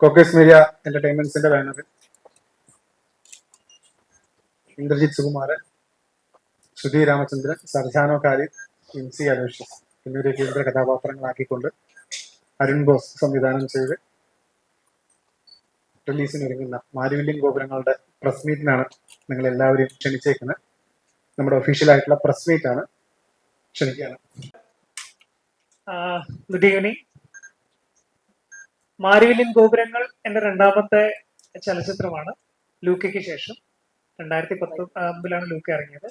കോക്കേഴ്സ് media എന്റർടൈൻമെന്റ്സിന്റെ ബാനറിൽ ഇന്ദ്രജിത് സുകുമാരൻ, ശ്രുതി Ramachandran, Sarjano Khalid, MC Aloysius എന്നിവരെ കേന്ദ്ര കഥാപാത്രങ്ങളാക്കിക്കൊണ്ട് അരുൺ ബോസ് സംവിധാനം ചെയ്ത് റിലീസിന് ഒരുങ്ങുന്ന മാരിവില്യൻ ഗോപുരങ്ങളുടെ പ്രസ് മീറ്റിനാണ് നിങ്ങൾ എല്ലാവരെയും ക്ഷണിച്ചേക്കുന്നത്. നമ്മുടെ ഒഫീഷ്യലായിട്ടുള്ള പ്രസ് മീറ്റാണ്. ക്ഷണിക്കുകയാണ്. Good evening. മാരിവില്യൻ ഗോപുരങ്ങൾ എന്റെ രണ്ടാമത്തെ ചലച്ചിത്രമാണ് ലൂക്കയ്ക്ക് ശേഷം. 2019 ലൂക്ക ഇറങ്ങിയത്.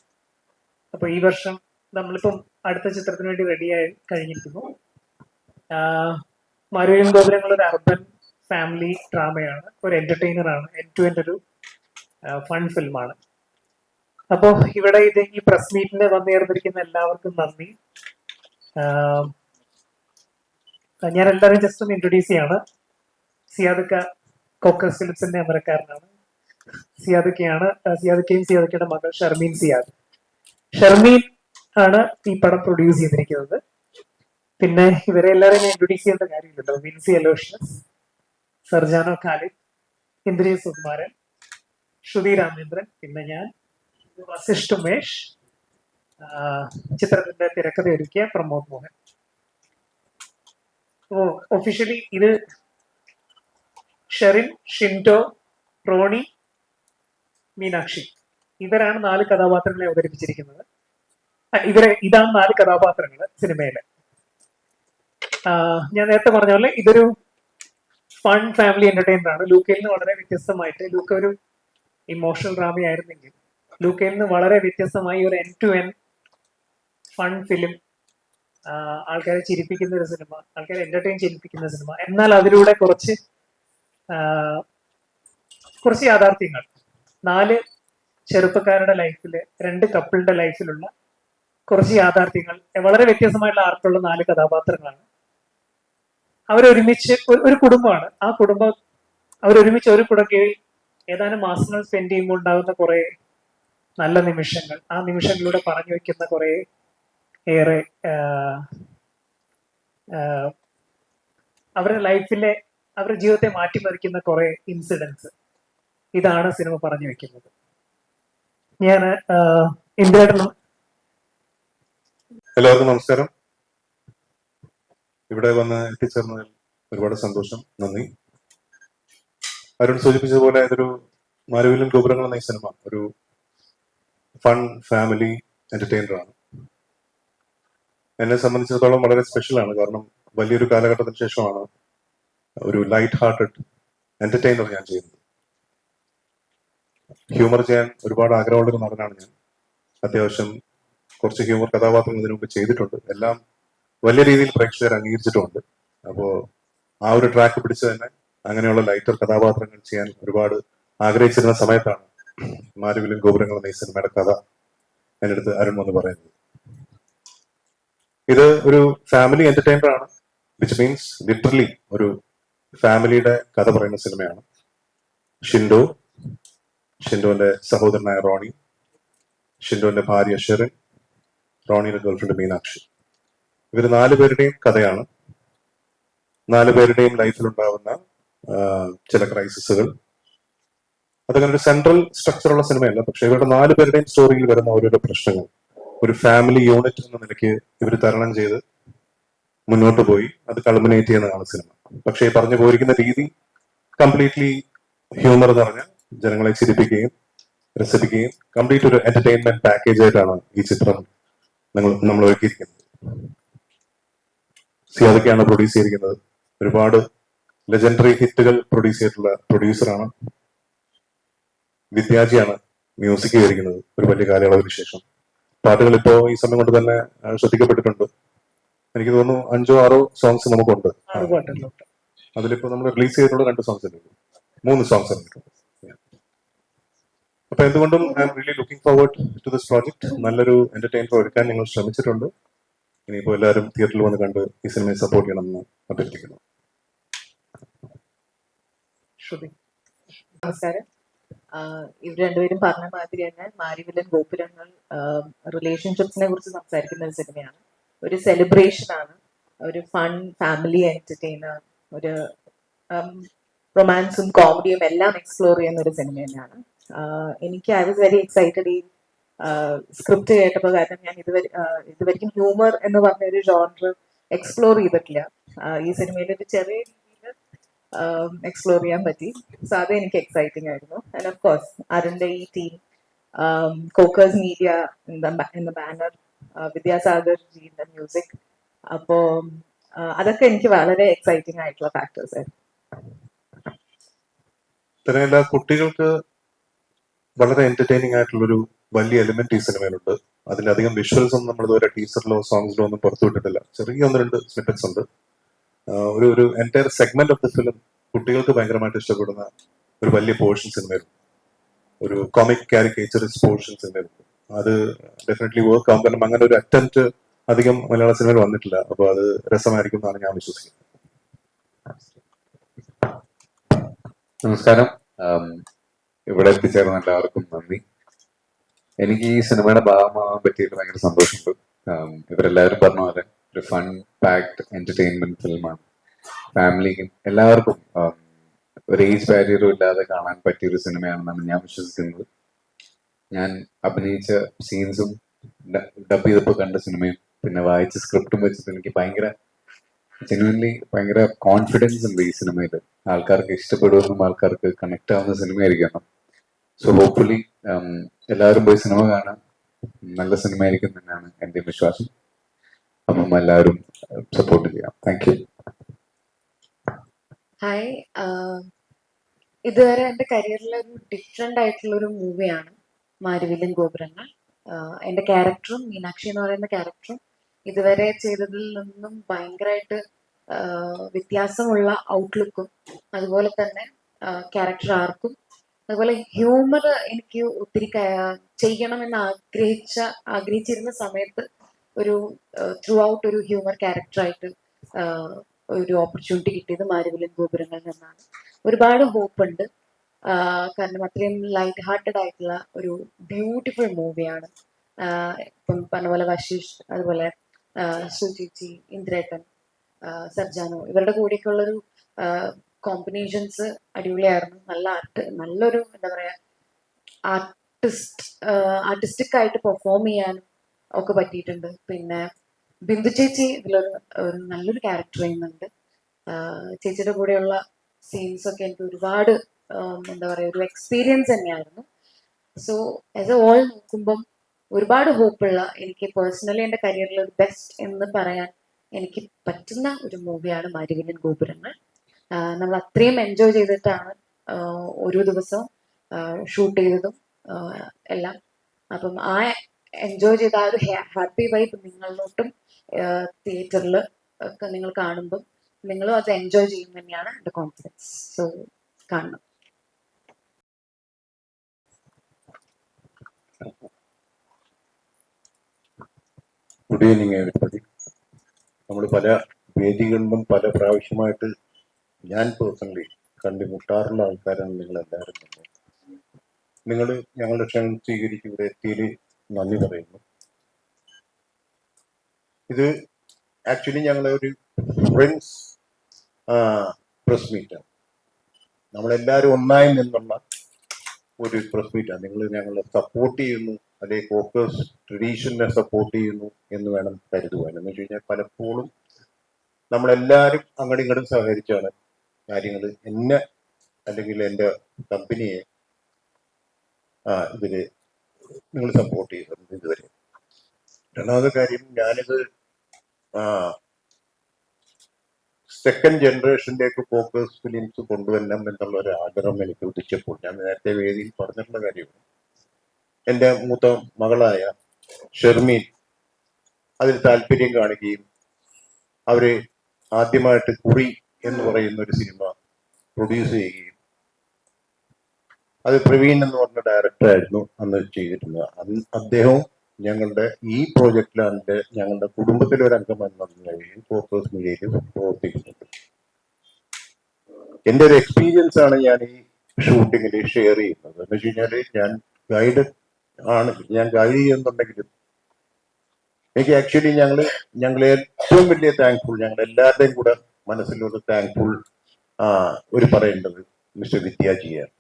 അപ്പൊ ഈ വർഷം നമ്മളിപ്പം അടുത്ത ചിത്രത്തിന് വേണ്ടി റെഡിയായി കഴിഞ്ഞിരിക്കുന്നു. മാരിവില്യൻ ഗോപുരങ്ങൾ ഒരു അർബൻ ഫാമിലി ഡ്രാമയാണ്, ഒരു എന്റർടൈനറാണ്, എൻഡ് ടു എൻഡ് ഒരു ഫൺ ഫിലിമാണ്. അപ്പോൾ ഇവിടെ ഈ പ്രസ് മീറ്റിന് വന്നുചേർന്നിരിക്കുന്ന എല്ലാവർക്കും നന്ദി. ഞാൻ എല്ലാവരും ജസ്റ്റ് ഒന്ന് ഇൻട്രൊഡ്യൂസ് ചെയ്യാണ്. സിയാദക്ക കോക്കേഴ്സ് ഫിലിപ്സിന്റെ അമരക്കാരനാണ്. സിയാദക്കയും സിയാദക്കയുടെ മകൾ ഷർമീൻ സിയാദ്. ഷർമീൻ ആണ് ഈ പടം പ്രൊഡ്യൂസ് ചെയ്തിരിക്കുന്നത്. പിന്നെ ഇവരെ എല്ലാവരും ഞാൻ ഇൻട്രൊഡ്യൂസ് ചെയ്യേണ്ട കാര്യമില്ലല്ലോ. വിൻസി അലോഷ്യസ്, സർജാനോ കാലിദ്, ഇന്ദ്രജിത് സുകുമാരൻ, ശ്രുതി രാമചന്ദ്രൻ, പിന്നെ ഞാൻ വസിഷ്ഠ് ഉമേഷ്, ചിത്രത്തിന്റെ തിരക്കഥ ഒരുക്കിയ പ്രമോദ് മോഹൻ. ഒഫീഷ്യലി ഇത് ഷെറിൻ, ഷിൻഡോ, റോണി, മീനാക്ഷി ഇവരാണ് 4 കഥാപാത്രങ്ങളെ അവതരിപ്പിച്ചിരിക്കുന്നത്. ഇതാണ് 4 കഥാപാത്രങ്ങൾ സിനിമയിലെ. ഞാൻ നേരത്തെ പറഞ്ഞ പോലെ ഇതൊരു ഫൺ ഫാമിലി എന്റർടൈനർ ആണ്. ലൂക്കയിൽ നിന്ന് വളരെ വ്യത്യസ്തമായിട്ട്, ലൂക്ക ഒരു ഇമോഷണൽ ഡ്രാമ ആയിരുന്നെങ്കിൽ ലൂക്കയിൽ നിന്ന് വളരെ വ്യത്യസ്തമായി ഒരു end to end fun film, ആൾക്കാരെ ചിരിപ്പിക്കുന്ന ഒരു സിനിമ, ആൾക്കാരെ എന്റർടൈൻ ചെയ്യിപ്പിക്കുന്ന സിനിമ. എന്നാൽ അതിലൂടെ കുറച്ച് യാഥാർത്ഥ്യങ്ങൾ, 4 ചെറുപ്പക്കാരുടെ ലൈഫില്, 2 കപ്പിളിന്റെ ലൈഫിലുള്ള കുറച്ച് യാഥാർത്ഥ്യങ്ങൾ, വളരെ വ്യത്യസ്തമായിട്ടുള്ള ആർക്കുള്ള 4 കഥാപാത്രങ്ങളാണ്. അവരൊരുമിച്ച് ഒരു കുടുംബമാണ്. ആ കുടുംബം അവരൊരുമിച്ച് ഒരു കുടക്കീഴിൽ ഏതാനും മാസങ്ങൾ സ്പെൻഡ് ചെയ്യുമ്പോൾ ഉണ്ടാകുന്ന കുറെ നല്ല നിമിഷങ്ങൾ, ആ നിമിഷങ്ങളിലൂടെ പറഞ്ഞു വയ്ക്കുന്ന കുറെ ഏറെ അവരുടെ ലൈഫിലെ, അവരുടെ ജീവിതത്തെ മാറ്റിമറിക്കുന്ന കുറെ ഇൻസിഡൻസ്, ഇതാണ് സിനിമ പറഞ്ഞു വെക്കുന്നത്. ഞാൻ എല്ലാവർക്കും നമസ്കാരം. ഇവിടെ വന്ന് എത്തിച്ചേർന്നതിൽ ഒരുപാട് സന്തോഷം, നന്ദി. അരുൺ സൂചിപ്പിച്ചതുപോലെ ഇതൊരു മാരിവില്യൻ ഗോപുരങ്ങൾ എന്ന ഈ സിനിമ ഒരു ഫൺ ഫാമിലി എന്റർടൈനറാണ്. എന്നെ സംബന്ധിച്ചിടത്തോളം വളരെ സ്പെഷ്യലാണ്. കാരണം വലിയൊരു കാലഘട്ടത്തിന് ശേഷമാണ് ഒരു ലൈറ്റ് ഹാർട്ടഡ് എന്റർടൈനർ ഞാൻ ചെയ്യുന്നത്. ഹ്യൂമർ ചെയ്യാൻ ഒരുപാട് ആഗ്രഹമുള്ളൊരു നടനാണ് ഞാൻ. അത്യാവശ്യം കുറച്ച് ഹ്യൂമർ കഥാപാത്രങ്ങൾ ഇതിനു മുമ്പ് ചെയ്തിട്ടുണ്ട്. എല്ലാം വലിയ രീതിയിൽ പ്രേക്ഷകർ അംഗീകരിച്ചിട്ടുമുണ്ട്. അപ്പോൾ ആ ഒരു ട്രാക്ക് പിടിച്ച് തന്നെ അങ്ങനെയുള്ള ലൈറ്റർ കഥാപാത്രങ്ങൾ ചെയ്യാൻ ഒരുപാട് ആഗ്രഹിച്ചിരുന്ന സമയത്താണ് മാരിവില്യൻ ഗോപുരങ്ങൾ എന്ന ഈ സിനിമയുടെ കഥ എൻ്റെ അടുത്ത് അരുൺ വന്ന് പറയുന്നത്. ഇത് ഒരു ഫാമിലി എന്റർടൈനർ ആണ്, വിച്ച് മീൻസ് ലിറ്ററലി ഒരു ഫാമിലിയുടെ കഥ പറയുന്ന സിനിമയാണ്. ഷിൻഡോന്റെ സഹോദരനായ റോണി, ഷിൻഡോന്റെ ഭാര്യ ഷെറിൻ, റോണിയുടെ ഗേൾഫ്രണ്ട് മീനാക്ഷി, ഇവർ 4 പേരുടെയും കഥയാണ്. 4 പേരുടെയും ലൈഫിലുണ്ടാവുന്ന ചില ക്രൈസിസുകൾ, അതങ്ങനെ ഒരു സെൻട്രൽ സ്ട്രക്ചറുള്ള സിനിമയല്ല. പക്ഷെ ഇവരുടെ 4 പേരുടെയും സ്റ്റോറിയിൽ വരുന്ന ഓരോരോ പ്രശ്നങ്ങൾ ഒരു ഫാമിലി യൂണിറ്റ് എന്ന നിലയ്ക്ക് ഇവർ തരണം ചെയ്ത് മുന്നോട്ട് പോയി അത് കൾമിനേറ്റ് ചെയ്യുന്നതാണ് സിനിമ. പക്ഷെ ഈ പറഞ്ഞു പോയിരിക്കുന്ന രീതി കംപ്ലീറ്റ്ലി ഹ്യൂമർ നിറഞ്ഞ, ജനങ്ങളെ ചിരിപ്പിക്കുകയും രസിപ്പിക്കുകയും കംപ്ലീറ്റ് ഒരു എന്റർടൈൻമെന്റ് പാക്കേജ് ആയിട്ടാണ് ഈ ചിത്രം നമ്മൾ ഒരുക്കിയിരിക്കുന്നത്. സിയാദക്കയാണ് പ്രൊഡ്യൂസ് ചെയ്തിരിക്കുന്നത്. ഒരുപാട് ലെജൻഡറി ഹിറ്റുകൾ പ്രൊഡ്യൂസ് ചെയ്തിട്ടുള്ള പ്രൊഡ്യൂസറാണ്. വിദ്യാജിയാണ് മ്യൂസിക് ചെയ്തിരിക്കുന്നത് ഒരു വലിയ കാലയളവിന് ശേഷം. പാട്ടുകൾ ഇപ്പോ ഈ സമയം കൊണ്ട് തന്നെ ശ്രദ്ധിക്കപ്പെട്ടിട്ടുണ്ട്. എനിക്ക് തോന്നുന്നു 5-6 സോങ്സ് നമുക്കുണ്ട്. 6 പാട്ടുകളുണ്ട്. അതിലിപ്പോ നമ്മൾ റിലീസ് ചെയ്തിട്ടുള്ള 2 സോങ്സ് അല്ലേ, 3 സോങ്സ് ഇറങ്ങിയിട്ടുണ്ട്. അപ്പൊ എന്തുകൊണ്ടും I am really looking forward to this project. നല്ലൊരു എന്റർടൈൻമെന്റ് ഒരുക്കാൻ നിങ്ങൾ ശ്രമിച്ചിട്ടുണ്ട്. ഇനിയിപ്പോ എല്ലാവരും തിയേറ്ററിൽ വന്ന് കണ്ട് ഈ സിനിമയെ സപ്പോർട്ട് ചെയ്യണമെന്ന് അഭ്യർത്ഥിക്കുന്നു. ശ്രുതി. നമസ്കാരം. ഇവർ രണ്ടുപേരും പറഞ്ഞ മാതിരി തന്നെ മാരിവില്ലൻ ഗോപുരങ്ങൾ റിലേഷൻഷിപ്സിനെ കുറിച്ച് സംസാരിക്കുന്ന ഒരു സിനിമയാണ്. ഒരു സെലിബ്രേഷൻ ആണ്, ഒരു ഫൺ ഫാമിലി എന്റർടൈനർ, ഒരു റൊമാൻസും കോമഡിയും എല്ലാം എക്സ്പ്ലോർ ചെയ്യുന്ന ഒരു സിനിമ തന്നെയാണ്. എനിക്ക് ഐ വാസ് വെരി എക്സൈറ്റഡ് ഈ സ്ക്രിപ്റ്റ് കേട്ടപ്പോൾ. കാരണം ഞാൻ ഇതുവരെയും ഹ്യൂമർ എന്ന് പറഞ്ഞ ഒരു ജോണർ എക്സ്പ്ലോർ ചെയ്തിട്ടില്ല. ഈ സിനിമയിൽ ഒരു ചെറിയ രീതിയിൽ എക്സ്പ്ലോർ ചെയ്യാൻ പറ്റി. സോ അത് എനിക്ക് എക്സൈറ്റിംഗ് ആയിരുന്നു. ആൻഡ് ഓഫ് കോഴ്സ് അരുണിന്റെ ഈ team, Cockers media in the banner, Vidyasagar ji in the music. അപ്പോ അതൊക്കെ എനിക്ക് വളരെ എക്സൈറ്റിംഗ് ആയിട്ടുള്ള ഫാക്ടേഴ്സ് ആയിരുന്നു. തന്നെയല്ല, കുട്ടികൾക്ക് വളരെ എന്റർടൈനിങ് ആയിട്ടുള്ളൊരു വലിയ എലിമെന്റ് ഈ സിനിമയിലുണ്ട്. അതിലധികം വിഷ്വൽസ് ഒന്നും നമ്മൾ ഇതുവരെ ടീസറിലോ സോങ്സിലോ ഒന്നും പുറത്തുവിട്ടിട്ടില്ല. ചെറിയ 1-2 സ്നിപ്പറ്റ്സ് ഉണ്ട്. ഒരു entire segment of the film കുട്ടികൾക്ക് ഭയങ്കരമായിട്ട് ഇഷ്ടപ്പെടുന്ന ഒരു വലിയ പോർഷൻ സിനിമയിലുണ്ട്. ഒരു കോമിക് കാരിക്കേച്ചറിസ്റ്റ് പോർഷൻ സിനിമയിലുണ്ട്. അത് ഡെഫിനറ്റ്ലി വർക്ക് ആവും. കാരണം അങ്ങനെ ഒരു അറ്റംപ്റ്റ് അധികം മലയാള സിനിമയിൽ വന്നിട്ടില്ല. അപ്പൊ അത് രസമായിരിക്കും എന്നാണ് ഞാൻ വിശ്വസിക്കുന്നത്. നമസ്കാരം. ഇവിടെ എത്തിച്ചേർന്ന എല്ലാവർക്കും നന്ദി. എനിക്ക് ഈ സിനിമയുടെ ഭാഗമാകാൻ പറ്റിയിട്ട് ഭയങ്കര സന്തോഷമുണ്ട്. ഇവരെല്ലാവരും പറഞ്ഞ പോലെ ഒരു ഫൺ പാക്ഡ് എന്റർടൈൻമെന്റ് ഫിലിമാണ്. ഫാമിലിക്കും എല്ലാവർക്കും ഒരു ഏജ് ബാരിയറും ഇല്ലാതെ കാണാൻ പറ്റിയ ഒരു സിനിമയാണെന്നാണ് ഞാൻ വിശ്വസിക്കുന്നത്. ഞാൻ അഭിനയിച്ച സീൻസും ഡബ് ചെയ്തപ്പോൾ കണ്ട സിനിമയും പിന്നെ വായിച്ച സ്ക്രിപ്റ്റും വെച്ചിട്ട് എനിക്ക് ജെന്യുവൻലി ഭയങ്കര കോൺഫിഡൻസ് ഉണ്ട് ഈ സിനിമയിൽ. ആൾക്കാർക്ക് ഇഷ്ടപ്പെടുമെന്നും ആൾക്കാർക്ക് കണക്ട് ആവുന്ന സിനിമയായിരിക്കണം. സോ ഹോപ്പ്ഫുള്ളി എല്ലാവരും പോയി സിനിമ കാണാൻ നല്ല സിനിമ ആയിരിക്കും തന്നെയാണ് എൻ്റെ വിശ്വാസം. അപ്പം എല്ലാവരും സപ്പോർട്ട് ചെയ്യാം. Thank you. ഹായ്. ഇതുവരെ എൻ്റെ കരിയറിലെ ഒരു ഡിഫറെൻ്റ് ആയിട്ടുള്ള ഒരു മൂവിയാണ് മാരിവില്ലൻ ഗോപുരങ്ങൾ. എൻ്റെ ക്യാരക്ടറും മീനാക്ഷി എന്ന് പറയുന്ന ക്യാരക്ടറും ഇതുവരെ ചെയ്തതിൽ നിന്നും ഭയങ്കരമായിട്ട് വ്യത്യാസമുള്ള ഔട്ട്ലുക്കും അതുപോലെ തന്നെ ക്യാരക്ടർ ആർക്കും അതുപോലെ ഹ്യൂമർ എനിക്ക് ഒത്തിരി ചെയ്യണമെന്ന് ആഗ്രഹിച്ചിരുന്ന സമയത്ത് ഒരു ത്രൂ ഔട്ട് ഒരു ഹ്യൂമർ ക്യാരക്ടറായിട്ട് ഒരു ഓപ്പർച്യൂണിറ്റി കിട്ടിയത് മാരിവില്ലൻ ഗോപുരങ്ങളിൽ നിന്നാണ്. ഒരുപാട് ഹോപ്പ് ഉണ്ട്. കാരണം അത്രയും ലൈറ്റ് ഹാർട്ടഡ് ആയിട്ടുള്ള ഒരു ബ്യൂട്ടിഫുൾ മൂവിയാണ്. ഇപ്പം പറഞ്ഞ പോലെ വശിഷ്, അതുപോലെ സുചിച്ചി, ഇന്ദ്രേട്ടൻ, സർജാനോ, ഇവരുടെ കൂടെയൊക്കെ ഉള്ളൊരു കോമ്പിനേഷൻസ് അടിപൊളിയായിരുന്നു. നല്ലൊരു എന്താ പറയാ ആർട്ടിസ്റ്റിക് ആയിട്ട് പെർഫോം ചെയ്യാനും ഒക്കെ പറ്റിയിട്ടുണ്ട്. പിന്നെ ബിന്ദു ചേച്ചി ഇതിലൊരു നല്ലൊരു ക്യാരക്ടർ ചെയ്യുന്നുണ്ട്. ചേച്ചിയുടെ കൂടെയുള്ള സീൻസ് ഒക്കെ എനിക്ക് ഒരുപാട് എന്താ പറയുക ഒരു എക്സ്പീരിയൻസ് തന്നെയായിരുന്നു. സോ ആസ് എ ഓൾ നോക്കുമ്പം ഒരുപാട് ഹോപ്പുള്ള, എനിക്ക് പേഴ്സണലി എൻ്റെ കരിയറിൽ ഒരു ബെസ്റ്റ് എന്ന് പറയാൻ എനിക്ക് പറ്റുന്ന ഒരു മൂവിയാണ് മാരിവില്ലൻ ഗോപുരങ്ങൾ. നമ്മൾ അത്രയും എൻജോയ് ചെയ്തിട്ടാണ് ഓരോ ദിവസവും ഷൂട്ട് ചെയ്തതും എല്ലാം. അപ്പം ആ എൻജോയ് ചെയ്ത ആ ഒരു ഹാപ്പി വൈബ് നിങ്ങളിലോട്ടും തിയേറ്ററിൽ ഒക്കെ നിങ്ങൾ കാണുമ്പം നിങ്ങളും അത് എൻജോയ് ചെയ്യും തന്നെയാണ് എൻ്റെ കോൺഫിഡൻസ്. സോ കാണണം. Good evening everybody. നമ്മൾ പല വേദികളിലും പല പ്രാവശ്യമായിട്ട് ഞാൻ പേഴ്സണലി കണ്ടുമുട്ടാറുള്ള ആൾക്കാരാണ് നിങ്ങളെല്ലാവരും തന്നെ. നിങ്ങൾ ഞങ്ങളുടെ ക്ഷണം സ്വീകരിച്ച് ഇവിടെ എത്തിയതിൽ നന്ദി പറയുന്നു. ഇത് ആക്ച്വലി ഞങ്ങളെ ഒരു ഫ്രണ്ട്സ് പ്രസ് മീറ്റാണ്. നമ്മളെല്ലാവരും ഒന്നായി നിന്നുള്ള ഒരു പ്രസ് മീറ്റാണ്. നിങ്ങൾ ഞങ്ങളെ സപ്പോർട്ട് ചെയ്യുന്നു, അല്ലെങ്കിൽ കോക്കേഴ്സ് ട്രഡീഷനെ സപ്പോർട്ട് ചെയ്യുന്നു എന്ന് വേണം കരുതുവാൻ. എന്ന് വെച്ച് കഴിഞ്ഞാൽ പലപ്പോഴും നമ്മളെല്ലാവരും അങ്ങോട്ടും ഇങ്ങോട്ടും സഹകരിച്ചാണ് കാര്യങ്ങൾ എന്നെ അല്ലെങ്കിൽ എൻ്റെ കമ്പനിയെ ഇതിൽ നിങ്ങൾ സപ്പോർട്ട് ചെയ്തിട്ടുണ്ട് ഇതുവരെ. രണ്ടാമത്തെ കാര്യം, ഞാനിത് സെക്കൻഡ് ജനറേഷനിലേക്ക് ഫോക്കസ് ഫിലിംസ് കൊണ്ടുവരണം എന്നുള്ള ഒരു ആഗ്രഹം എനിക്ക് ഉദിച്ചപ്പോൾ ഞാൻ നേരത്തെ വേദിയിൽ പറഞ്ഞിട്ടുള്ള കാര്യമാണ്. എൻ്റെ മൂത്ത മകളായ ഷെർമീൻ അതിൽ താല്പര്യം കാണിക്കുകയും അവര് ആദ്യമായിട്ട് കുറി എന്ന് പറയുന്ന ഒരു സിനിമ പ്രൊഡ്യൂസ് ചെയ്യുകയും അത് പ്രവീൺ എന്ന് പറഞ്ഞ ഡയറക്ടറായിരുന്നു അന്ന് ചെയ്തിരുന്നത്. അദ്ദേഹവും ഞങ്ങളുടെ ഈ പ്രോജക്റ്റിലാണ് ഞങ്ങളുടെ കുടുംബത്തിലെ ഒരു അംഗം എന്ന നിലയിൽ ഫോക്കസ് മീഡിയയിൽ പ്രവർത്തിക്കുന്നുണ്ട്. എൻ്റെ ഒരു എക്സ്പീരിയൻസ് ആണ് ഞാൻ ഈ ഷൂട്ടിങ്ങിൽ ഷെയർ ചെയ്യുന്നത്. എന്ന് വെച്ച് കഴിഞ്ഞാൽ ഞാൻ ഗൈഡ് ചെയ്യുന്നുണ്ടെങ്കിലും എനിക്ക് ആക്ച്വലി ഞങ്ങൾ ഏറ്റവും വലിയ താങ്ക്ഫുൾ, ഞങ്ങൾ എല്ലാവരുടെയും കൂടെ മനസ്സിലൊരു താങ്ക്ഫുൾ ഒരു പറയേണ്ടത് മിസ്റ്റർ വിദ്യാജിയാണ്.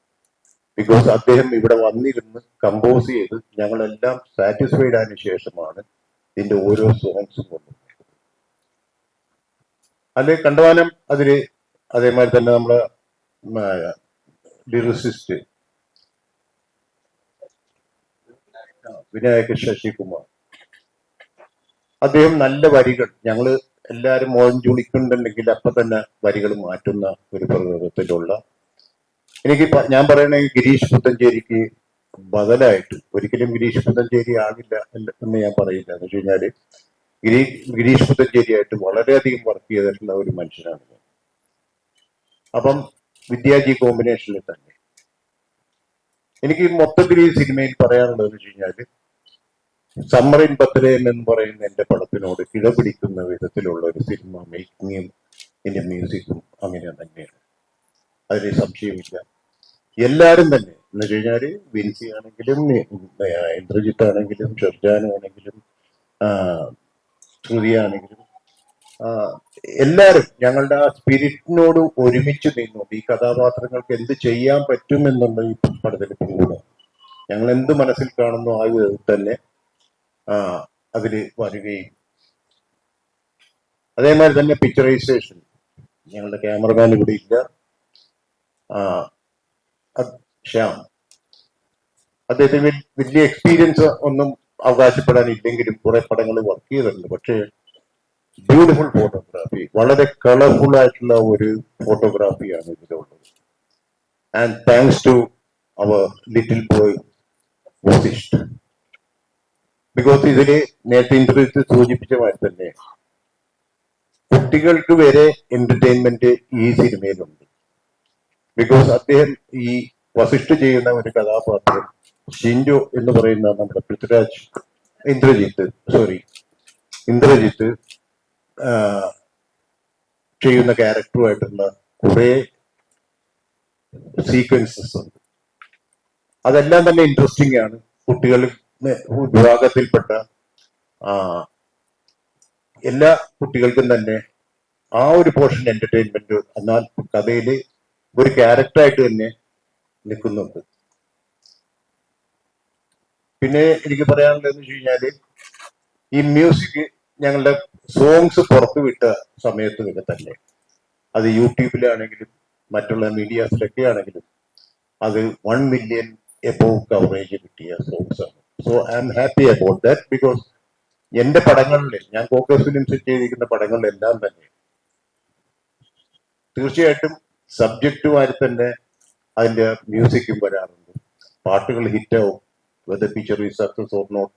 ബിക്കോസ് അദ്ദേഹം ഇവിടെ വന്നിരുന്ന് കമ്പോസ് ചെയ്ത് ഞങ്ങളെല്ലാം സാറ്റിസ്ഫൈഡ് ആയതിനു ശേഷമാണ് ഇതിന്റെ ഓരോ സോങ്സും കൊണ്ടുവന്നത്. അല്ലെ കണ്ടവാനം അതില് അതേമാതിരി തന്നെ നമ്മളെ ലിറിസിസ്റ്റ് വിനായക ശശികുമാർ, അദ്ദേഹം നല്ല വരികൾ, ഞങ്ങള് എല്ലാവരും മോഞ്ചുളിക്കുന്നുണ്ടെങ്കിൽ അപ്പൊ തന്നെ വരികൾ മാറ്റുന്ന ഒരു പ്രകൃതത്തിലുള്ള, എനിക്ക് ഞാൻ പറയണെങ്കിൽ ഗിരീഷ് പുത്തഞ്ചേരിക്ക് ബദലായിട്ട് ഒരിക്കലും ഗിരീഷ് പുത്തഞ്ചേരി ആകില്ല എന്ന് ഞാൻ പറയില്ല. എന്ന് വെച്ച് കഴിഞ്ഞാല് ഗിരീഷ് പുത്തഞ്ചേരിയായിട്ട് വളരെയധികം വർക്ക് ചെയ്തിട്ടുള്ള ഒരു മനുഷ്യനാണ് ഞാൻ. അപ്പം വിദ്യാജി കോമ്പിനേഷനിൽ തന്നെ എനിക്ക് മൊത്തത്തിൽ ഈ സിനിമയിൽ പറയാനുള്ളതെന്ന് വെച്ച് കഴിഞ്ഞാല് സമ്മർ ഇൻ ബത്ലേഹം എന്ന് പറയുന്ന എന്റെ പടത്തിനോട് കിടപിടിക്കുന്ന വിധത്തിലുള്ള ഒരു സിനിമ മേക്കിങ്ങും എന്റെ മ്യൂസിക്കും അങ്ങനെ തന്നെയാണ്, അതിന് സംശയമില്ല. എല്ലാരും തന്നെ എന്ന് വെച്ച് കഴിഞ്ഞാല് വിൻസി ആണെങ്കിലും ഇന്ദ്രജിത്ത് ആണെങ്കിലും ഷെർജാൻ ആണെങ്കിലും ശ്രുതി ആണെങ്കിലും എല്ലാരും ഞങ്ങളുടെ ആ സ്പിരിറ്റിനോട് ഒരുമിച്ച് നിന്നുകൊണ്ട് ഈ കഥാപാത്രങ്ങൾക്ക് എന്ത് ചെയ്യാൻ പറ്റും എന്നുള്ള ഈ പടത്തിൽ കൂടെ ഞങ്ങൾ എന്ത് മനസ്സിൽ കാണുന്നു ആ വിധത്തിൽ തന്നെ അതില് വരികയും അതേമാതിരി തന്നെ പിക്ചറൈസേഷൻ ഞങ്ങളുടെ ക്യാമറമാൻ ഇവിടെ ഇല്ല, ശ്യാം, അദ്ദേഹത്തിന് വലിയ എക്സ്പീരിയൻസ് ഒന്നും അവകാശപ്പെടാനില്ലെങ്കിലും കുറെ പടങ്ങൾ വർക്ക് ചെയ്തിട്ടുണ്ട്. പക്ഷേ ബ്യൂട്ടിഫുൾ ഫോട്ടോഗ്രാഫി, വളരെ കളർഫുൾ ആയിട്ടുള്ള ഒരു ഫോട്ടോഗ്രാഫിയാണ് ഇതിലുള്ളത്. And thanks to our little boy Vasisht, because ഇതില് നേരത്തെ ഇന്റർവ്യൂസ് സൂചിപ്പിച്ച മാതിരി തന്നെ കുട്ടികൾക്ക് വരെ എന്റർടൈൻമെന്റ് ഈ സിനിമയിലുണ്ട്. ബിക്കോസ് അദ്ദേഹം ഈ വസിഷ്ഠ ചെയ്യുന്ന ഒരു കഥാപാത്രം ഷിൻഡോ എന്ന് പറയുന്ന നമ്മുടെ പൃഥ്വിരാജ് ഇന്ദ്രജിത്ത് ചെയ്യുന്ന ക്യാരക്ടറുമായിട്ടുള്ള കുറെ സീക്വൻസസ് ഉണ്ട്. അതെല്ലാം തന്നെ ഇൻട്രസ്റ്റിംഗ് ആണ്. കുട്ടികൾ വിഭാഗത്തിൽപ്പെട്ട എല്ലാ കുട്ടികൾക്കും തന്നെ ആ ഒരു പോർഷൻ എന്റർടൈൻമെന്റ്, എന്നാൽ കഥയില് ഒരു ക്യാരക്ടറായിട്ട് തന്നെ നിൽക്കുന്നുണ്ട്. പിന്നെ എനിക്ക് പറയാനുള്ളതെന്ന് വെച്ച് കഴിഞ്ഞാല് ഈ മ്യൂസിക് ഞങ്ങളുടെ സോങ്സ് പുറത്തു വിട്ട സമയത്തൊക്കെ തന്നെ അത് യൂട്യൂബിലാണെങ്കിലും മറ്റുള്ള മീഡിയാസിലൊക്കെ ആണെങ്കിലും അത് 1 മില്യൺ എബോവ് കവറേജ് കിട്ടിയ സോങ്സ് ആണ്. So I am happy about that. Because എന്റെ പടങ്ങളിൽ, ഞാൻ ഫോക്കസ് ഫിലിംസ് ചെയ്തിരിക്കുന്ന പടങ്ങളിലെല്ലാം തന്നെ തീർച്ചയായിട്ടും സബ്ജക്റ്റുമായി തന്നെ അതിന്റെ മ്യൂസിക്കും വരാറുണ്ട്. പാട്ടുകൾ ഹിറ്റാവും, whether picture is success or not.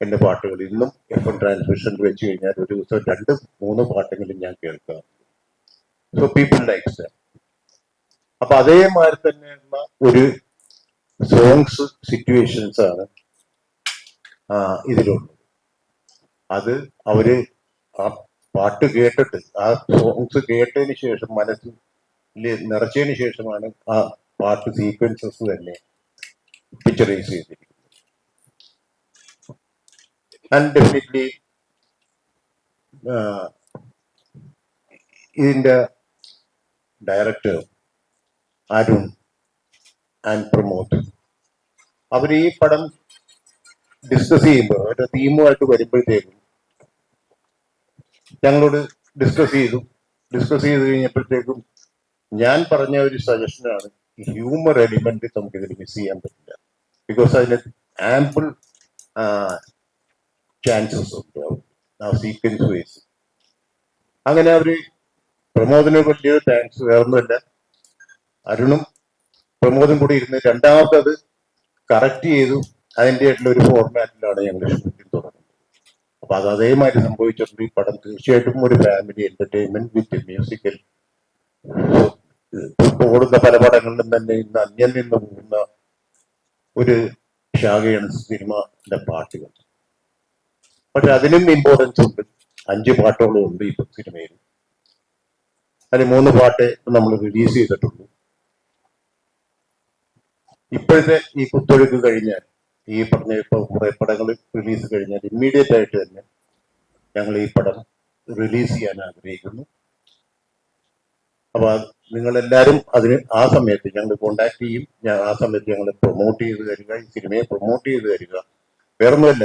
എന്റെ പാട്ടുകൾ ഇന്നും FM ട്രാൻസ്മിഷനിൽ വെച്ച് കഴിഞ്ഞാൽ ഒരു ദിവസം 2-3 പാട്ടെങ്കിലും ഞാൻ കേൾക്കാം. So people likes that. അപ്പൊ അതേമാതിരി തന്നെയുള്ള ഒരു സോങ്സ് സിറ്റുവേഷൻസ് ആണ് ഇതിലുള്ളത്. അത് അവര് ആ പാട്ട് കേട്ടിട്ട്, ആ സോങ്സ് കേട്ടതിന് ശേഷം മനസ്സിൽ നിറച്ചതിന് ശേഷമാണ് ആ പാട്ട് സീക്വൻസസ് തന്നെ പിക്ചറൈസ് ചെയ്തിരിക്കുന്നത്. ആൻഡ് ഡെഫിനറ്റ്ലി ഇതിന്റെ ഡയറക്ടർ അരുൺ ആൻഡ് പ്രമോദ്, അവർ ഈ പടം ഡിസ്കസ് ചെയ്യുമ്പോൾ അവരുടെ തീമുമായിട്ട് വരുമ്പോഴത്തേക്കും ഞങ്ങളോട് ഡിസ്കസ് ചെയ്ത് കഴിഞ്ഞപ്പോഴത്തേക്കും ഞാൻ പറഞ്ഞ ഒരു സജഷനാണ്, ഹ്യൂമർ എലിമെന്റ് നമുക്കിതിൽ മിസ് ചെയ്യാൻ പറ്റില്ല. ബിക്കോസ് അതിന് ആംപിൾ ചാൻസസ് ഉണ്ട് ആ സീക്വൻസ് വൈസ്. അങ്ങനെ അവര് പ്രമോദിന് വലിയൊരു താങ്ക്സ്. വേറൊന്നുമില്ല, അരുണും പ്രമോദും കൂടി ഇരുന്ന് രണ്ടാമത്തത് കറക്റ്റ് ചെയ്തു. അതിൻ്റെ ആയിട്ടുള്ള ഒരു ഫോർമാറ്റിലാണ് ഞങ്ങൾ ഷൂട്ടിംഗ് തുടങ്ങുന്നത്. അപ്പൊ അത് അതേമാതിരി സംഭവിച്ചിട്ടുണ്ട്. ഈ പടം തീർച്ചയായിട്ടും ഒരു ഫാമിലി എന്റർടൈൻമെന്റ് വിത്ത് മ്യൂസിക്കൽ. ഓടുന്ന പല പടങ്ങളിലും തന്നെ ഇന്ന് അന്യം നിന്ന് പോകുന്ന ഒരു ശാഖയാണ് സിനിമയുടെ പാട്ടുകൾ. പക്ഷെ അതിനും ഇമ്പോർട്ടൻസ് ഉണ്ട്. 5 പാട്ടുകളും ഉണ്ട് ഇപ്പൊ സിനിമയിൽ. അതിൽ 3 പാട്ട് നമ്മൾ റിലീസ് ചെയ്തിട്ടുള്ളൂ. ഇപ്പോഴത്തെ ഈ കുത്തൊഴുക്ക് കഴിഞ്ഞാൽ, ഈ പറഞ്ഞ ഇപ്പൊ കുറെ പടങ്ങൾ റിലീസ് കഴിഞ്ഞാൽ ഇമ്മീഡിയറ്റ് ആയിട്ട് തന്നെ ഞങ്ങൾ ഈ പടം റിലീസ് ചെയ്യാൻ ആഗ്രഹിക്കുന്നു. അപ്പൊ നിങ്ങളെല്ലാവരും അതിന് ആ സമയത്ത് ഞങ്ങൾ കോണ്ടാക്ട് ചെയ്യും. ആ സമയത്ത് ഞങ്ങൾ പ്രൊമോട്ട് ചെയ്ത് തരിക, ഈ സിനിമയെ പ്രൊമോട്ട് ചെയ്ത് തരിക. വേറൊന്നുമല്ല,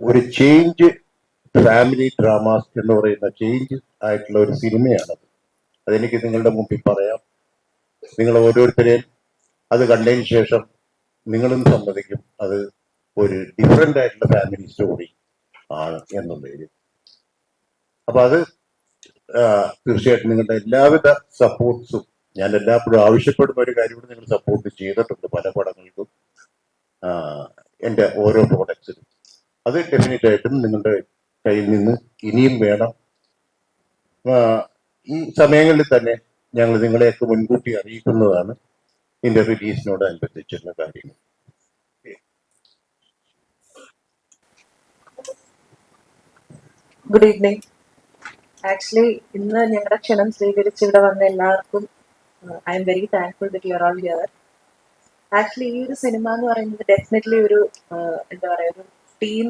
ഒരു ചേഞ്ച് ഫാമിലി ഡ്രാമാസ് എന്ന് പറയുന്ന ചേഞ്ച് ആയിട്ടുള്ള ഒരു സിനിമയാണത്. അതെനിക്ക് നിങ്ങളുടെ മുമ്പിൽ പറയാം. നിങ്ങൾ ഓരോരുത്തരെയും അത് കണ്ടതിന് ശേഷം നിങ്ങളും സമ്മതിക്കും അത് ഒരു ഡിഫറെന്റ് ആയിട്ടുള്ള ഫാമിലി സ്റ്റോറി ആണ് എന്നുള്ളതിൽ. അപ്പൊ അത് തീർച്ചയായിട്ടും നിങ്ങളുടെ എല്ലാവിധ സപ്പോർട്ട്സും ഞാൻ എല്ലായ്പ്പോഴും ആവശ്യപ്പെടുന്ന ഒരു കാര്യം കൂടി നിങ്ങൾ സപ്പോർട്ട് ചെയ്തിട്ടുണ്ട് പല പടങ്ങൾക്കും, എൻ്റെ ഓരോ പ്രോഡക്ട്സിനും. അത് ഡെഫിനറ്റ് ആയിട്ടും നിങ്ങളുടെ കയ്യിൽ നിന്ന് ഇനിയും വേണം. ഈ സമയങ്ങളിൽ തന്നെ ഞങ്ങൾ നിങ്ങളെയൊക്കെ മുൻകൂട്ടി അറിയിക്കുന്നതാണ് ഇതിന്റെ റിലീസിനോടനുബന്ധിച്ചുള്ള കാര്യങ്ങൾ. Good evening. ആക്ച്വലി ഇന്ന് ഞങ്ങളുടെ ക്ഷണം സ്വീകരിച്ച് ഇവിടെ വന്ന എല്ലാവർക്കും I am very thankful that you are all here. Actually ഈ ഒരു സിനിമ എന്ന് പറയുന്നത് ഡെഫിനറ്റ്ലി ഒരു എന്താ പറയുക, ഒരു ടീം,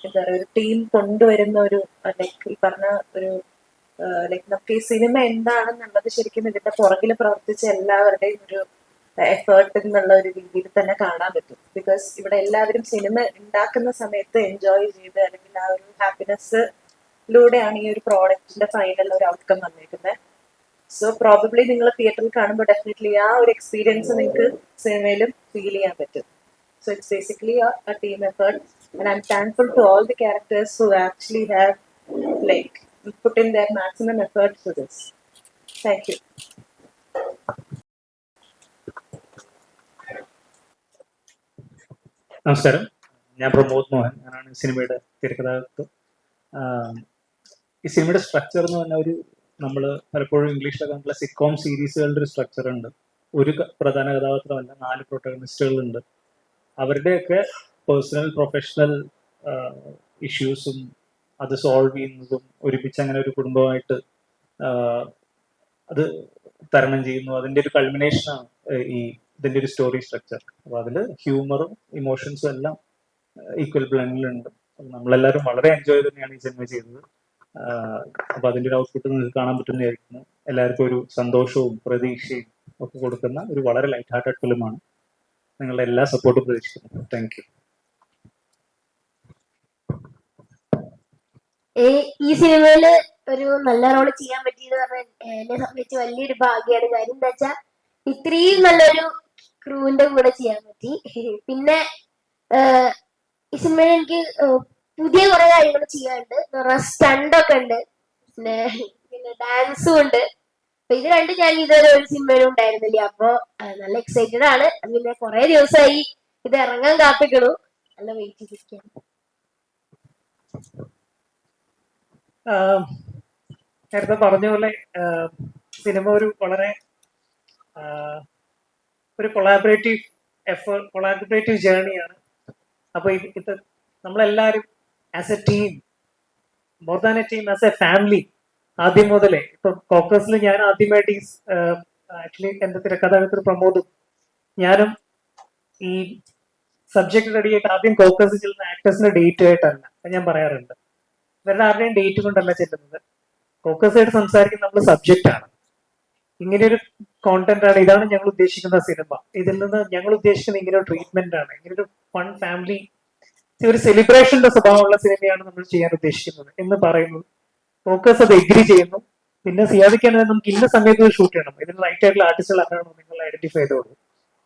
എന്താ പറയുക, ഒരു ടീം കൊണ്ടുവരുന്ന ഒരു ലൈക്ക് ഈ പറഞ്ഞ ഒരു ലൈക്ക് നമുക്ക് ഈ സിനിമ എന്താണെന്നുള്ളത് ശരിക്കും ഇതിന്റെ പുറകിൽ പ്രവർത്തിച്ച എല്ലാവരുടെയും ഒരു എഫേർട്ട് എന്നുള്ള ഒരു രീതിയിൽ തന്നെ കാണാൻ പറ്റും. ബിക്കോസ് ഇവിടെ എല്ലാവരും സിനിമ ഉണ്ടാക്കുന്ന സമയത്ത് എൻജോയ് ചെയ്ത് അല്ലെങ്കിൽ ആ ഒരു ഹാപ്പിനെസ്സിലൂടെയാണ് ഈ ഒരു പ്രോഡക്റ്റിന്റെ ഫൈനൽ ഒരു ഔട്ട്കം വന്നിരിക്കുന്നത്. സോ പ്രോബബ്ലി നിങ്ങൾ തിയേറ്ററിൽ കാണുമ്പോൾ ഡെഫിനറ്റ്ലി ആ ഒരു എക്സ്പീരിയൻസ് നിങ്ങൾക്ക് സിനിമയിലും ഫീൽ ചെയ്യാൻ പറ്റും. So it's basically a team effort and I'm thankful to all the characters who actually have like put in their maximum effort for this. Thank you. നമസ്കാരം, ഞാൻ പ്രമോദ് മോഹൻ. ഞാനാണ് സിനിമയുടെ തിരക്കഥാകൃത്ത്. ഈ സിനിമയുടെ സ്ട്രക്ചർ എന്ന് പറഞ്ഞാൽ ഒരു നമ്മൾ പലപ്പോഴും ഇംഗ്ലീഷിലൊക്കെ കണ്ടുള്ള സിറ്റ്കോം സീരീസുകളുടെ ഒരു സ്ട്രക്ചർ ഉണ്ട്. ഒരു പ്രധാന കഥാപാത്രമല്ല, 4 പ്രൊട്ടഗണിസ്റ്റുകളുണ്ട്. അവരുടെയൊക്കെ പേഴ്സണൽ പ്രൊഫഷണൽ ഇഷ്യൂസും അത് സോൾവ് ചെയ്യുന്നതും ഒരുമിച്ച് അങ്ങനെ ഒരു കുടുംബമായിട്ട് അത് തരണം ചെയ്യുന്നു. അതിൻ്റെ ഒരു കൾമിനേഷനാണ് ഈ ഇതിൻ്റെ ഒരു സ്റ്റോറി സ്ട്രക്ചർ. അപ്പോൾ അതിൽ ഹ്യൂമറും ഇമോഷൻസും എല്ലാം ഈക്വൽ ബ്ലെൻഡിലുണ്ട്. നമ്മളെല്ലാവരും വളരെ എൻജോയ് തന്നെയാണ് ഈ സിനിമ ചെയ്തത്. അപ്പോൾ അതിൻ്റെ ഒരു ഔട്ട്പുട്ട് നിങ്ങൾക്ക് കാണാൻ പറ്റുന്നതായിരിക്കുന്നു. എല്ലാവർക്കും ഒരു സന്തോഷവും പ്രതീക്ഷയും ഒക്കെ കൊടുക്കുന്ന ഒരു വളരെ ലൈറ്റ് ഹാർട്ടഡ് ഫിലിമാണ്. നിങ്ങളുടെ എല്ലാ സപ്പോർട്ടും പ്രതീക്ഷിക്കുന്നു. Thank you. ഈ സിനിമയില് ഒരു നല്ല റോള് ചെയ്യാൻ പറ്റിയത് പറഞ്ഞാൽ എന്നെ സംബന്ധിച്ച് വലിയൊരു ഭാഗ്യമാണ്. കാര്യം എന്താ വെച്ചാൽ ഇത്രയും നല്ലൊരു ക്രൂവിന്റെ കൂടെ ചെയ്യാൻ പറ്റി. പിന്നെ ഈ സിനിമയിൽ എനിക്ക് പുതിയ കുറെ കാര്യങ്ങൾ ചെയ്യാനുണ്ട്. സ്റ്റണ്ടൊക്കെ ഉണ്ട്, പിന്നെ ഡാൻസും ഉണ്ട്. അപ്പൊ ഇത് രണ്ടും ഞാൻ ഇതുവരെ ഒരു സിനിമയിലും ഉണ്ടായിരുന്നില്ല. അപ്പൊ നല്ല എക്സൈറ്റഡ് ആണ്. പിന്നെ കുറെ ദിവസമായി ഇത് ഇറങ്ങാൻ കാത്തിക്കണു. നല്ല വെയിറ്റ് ചെയ്തിരിക്കുകയാണ്. നേരത്തെ പറഞ്ഞ പോലെ സിനിമ ഒരു വളരെ ഒരു കൊളാബറേറ്റീവ് ജേർണിയാണ്. അപ്പൊ ഇത് നമ്മളെല്ലാവരും as A team, more than A team, as A family ആദ്യം മുതലേ. ഇപ്പൊ കോക്കസിൽ ഞാൻ ആദ്യമായിട്ട് ആക്ച്വലി എന്റെ തിരക്കഥാകൃത്ത് പ്രമോദും ഞാനും ഈ സബ്ജക്ട് റെഡിയായിട്ട് ആദ്യം കോക്കസ് ചെല്ലുന്ന ആക്ടേഴ്സിന്റെ ഡേറ്റ് ആയിട്ടല്ല. ഞാൻ പറയാറുണ്ട്, ഇവരുടെ ആരുടെയും ഡേറ്റ് കൊണ്ടല്ല ചെല്ലുന്നത്. ഫോക്കസ് ആയിട്ട് സംസാരിക്കുന്ന നമ്മൾ സബ്ജക്റ്റ് ആണ്. ഇങ്ങനെയൊരു കോണ്ടന്റ് ആണ്, ഇതാണ് ഞങ്ങൾ ഉദ്ദേശിക്കുന്ന സിനിമ. ഇതിൽ നിന്ന് ഞങ്ങൾ ഉദ്ദേശിക്കുന്ന ഇങ്ങനെ ഒരു ട്രീറ്റ്മെന്റ് ആണ്, ഇങ്ങനെ ഒരു ഫൺ ഫാമിലി, ഒരു സെലിബ്രേഷന്റെ സ്വഭാവമുള്ള സിനിമയാണ് നമ്മൾ ചെയ്യാൻ ഉദ്ദേശിക്കുന്നത് എന്ന് പറയുന്നു. ഫോക്കസ് അത് എഗ്രി ചെയ്യുന്നു. പിന്നെ സിയാദിക്കാണെങ്കിൽ നമുക്ക് ഇന്ന സമയത്ത് ഷൂട്ട് ചെയ്യണം, ഇതിന് റൈറ്റ് ആയിട്ടുള്ള ആർട്ടിസ്റ്റുകൾ ആരാണോ നിങ്ങൾ ഐഡന്റിഫൈ ചെയ്തോളൂ.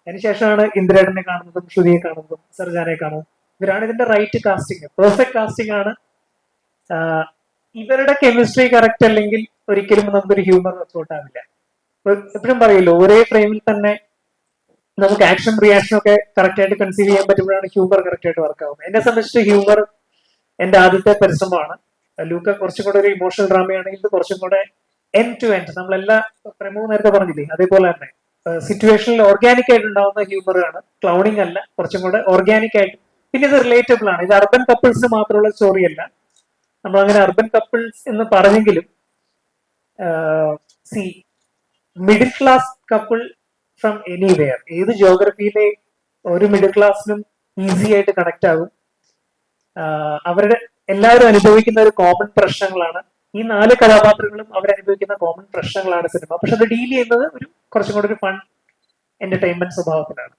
അതിനുശേഷമാണ് ഇന്ദ്രേടനെ കാണുന്നതും ശ്രുതിയെ കാണുന്നതും സർജാനെ കാണുന്നതും. ഇവരാണ് ഇതിന്റെ റൈറ്റ് കാസ്റ്റിംഗ്, പെർഫെക്റ്റ് കാസ്റ്റിംഗ് ആണ്. ഇവരുടെ കെമിസ്ട്രി കറക്റ്റ് അല്ലെങ്കിൽ ഒരിക്കലും നമുക്കൊരു ഹ്യൂമർ വർക്ക്ഔട്ട് ആവില്ല. എപ്പോഴും പറയുമല്ലോ, ഒരേ ഫ്രെയിമിൽ തന്നെ നമുക്ക് ആക്ഷൻ റിയാക്ഷൻ ഒക്കെ കറക്റ്റ് ആയിട്ട് കൺസീവ് ചെയ്യാൻ പറ്റുമ്പോഴാണ് ഹ്യൂമർ കറക്റ്റ് ആയിട്ട് വർക്ക് ആവുന്നത്. എന്നെ സംബന്ധിച്ച് ഹ്യൂമർ എന്റെ ആദ്യത്തെ പരിശ്രമമാണ്. ലൂക്ക കുറച്ചും കൂടെ ഒരു ഇമോഷണൽ ഡ്രാമയാണെങ്കിൽ ഇത് കുറച്ചും കൂടെ എൻഡ് ടു എൻഡ്, നമ്മളെല്ലാ പ്രമോ നേരത്തെ പറഞ്ഞില്ലേ അതേപോലെ തന്നെ സിറ്റുവേഷനിൽ ഓർഗാനിക് ആയിട്ട് ഉണ്ടാവുന്ന ഹ്യൂമർ ആണ്. ക്ലൗണിങ് അല്ല, കുറച്ചും കൂടെ ഓർഗാനിക് ആയിട്ട്. പിന്നെ ഇത് റിലേറ്റബിൾ ആണ്. ഇത് അർബൻ കപ്പിൾസിന് മാത്രമുള്ള സ്റ്റോറി അല്ല. നമ്മൾ അങ്ങനെ അർബൻ കപ്പിൾസ് എന്ന് പറഞ്ഞെങ്കിലും C middle class couple from anywhere, ഏത് ജോഗ്രഫിയിലെ ഒരു മിഡിൽ ക്ലാസ്സിനും ഈസി ആയിട്ട് കണക്ട് ആകും. അവരുടെ എല്ലാവരും അനുഭവിക്കുന്ന ഒരു കോമൺ പ്രശ്നങ്ങളാണ് ഈ 4 കഥാപാത്രങ്ങളും അവരനുഭവിക്കുന്ന കോമൺ പ്രശ്നങ്ങളാണ് സിനിമ. പക്ഷെ അത് ഡീൽ ചെയ്യുന്നത് ഒരു കുറച്ചും കൂടെ ഒരു ഫൺ എന്റർടൈൻമെന്റ് സ്വഭാവത്തിലാണ്.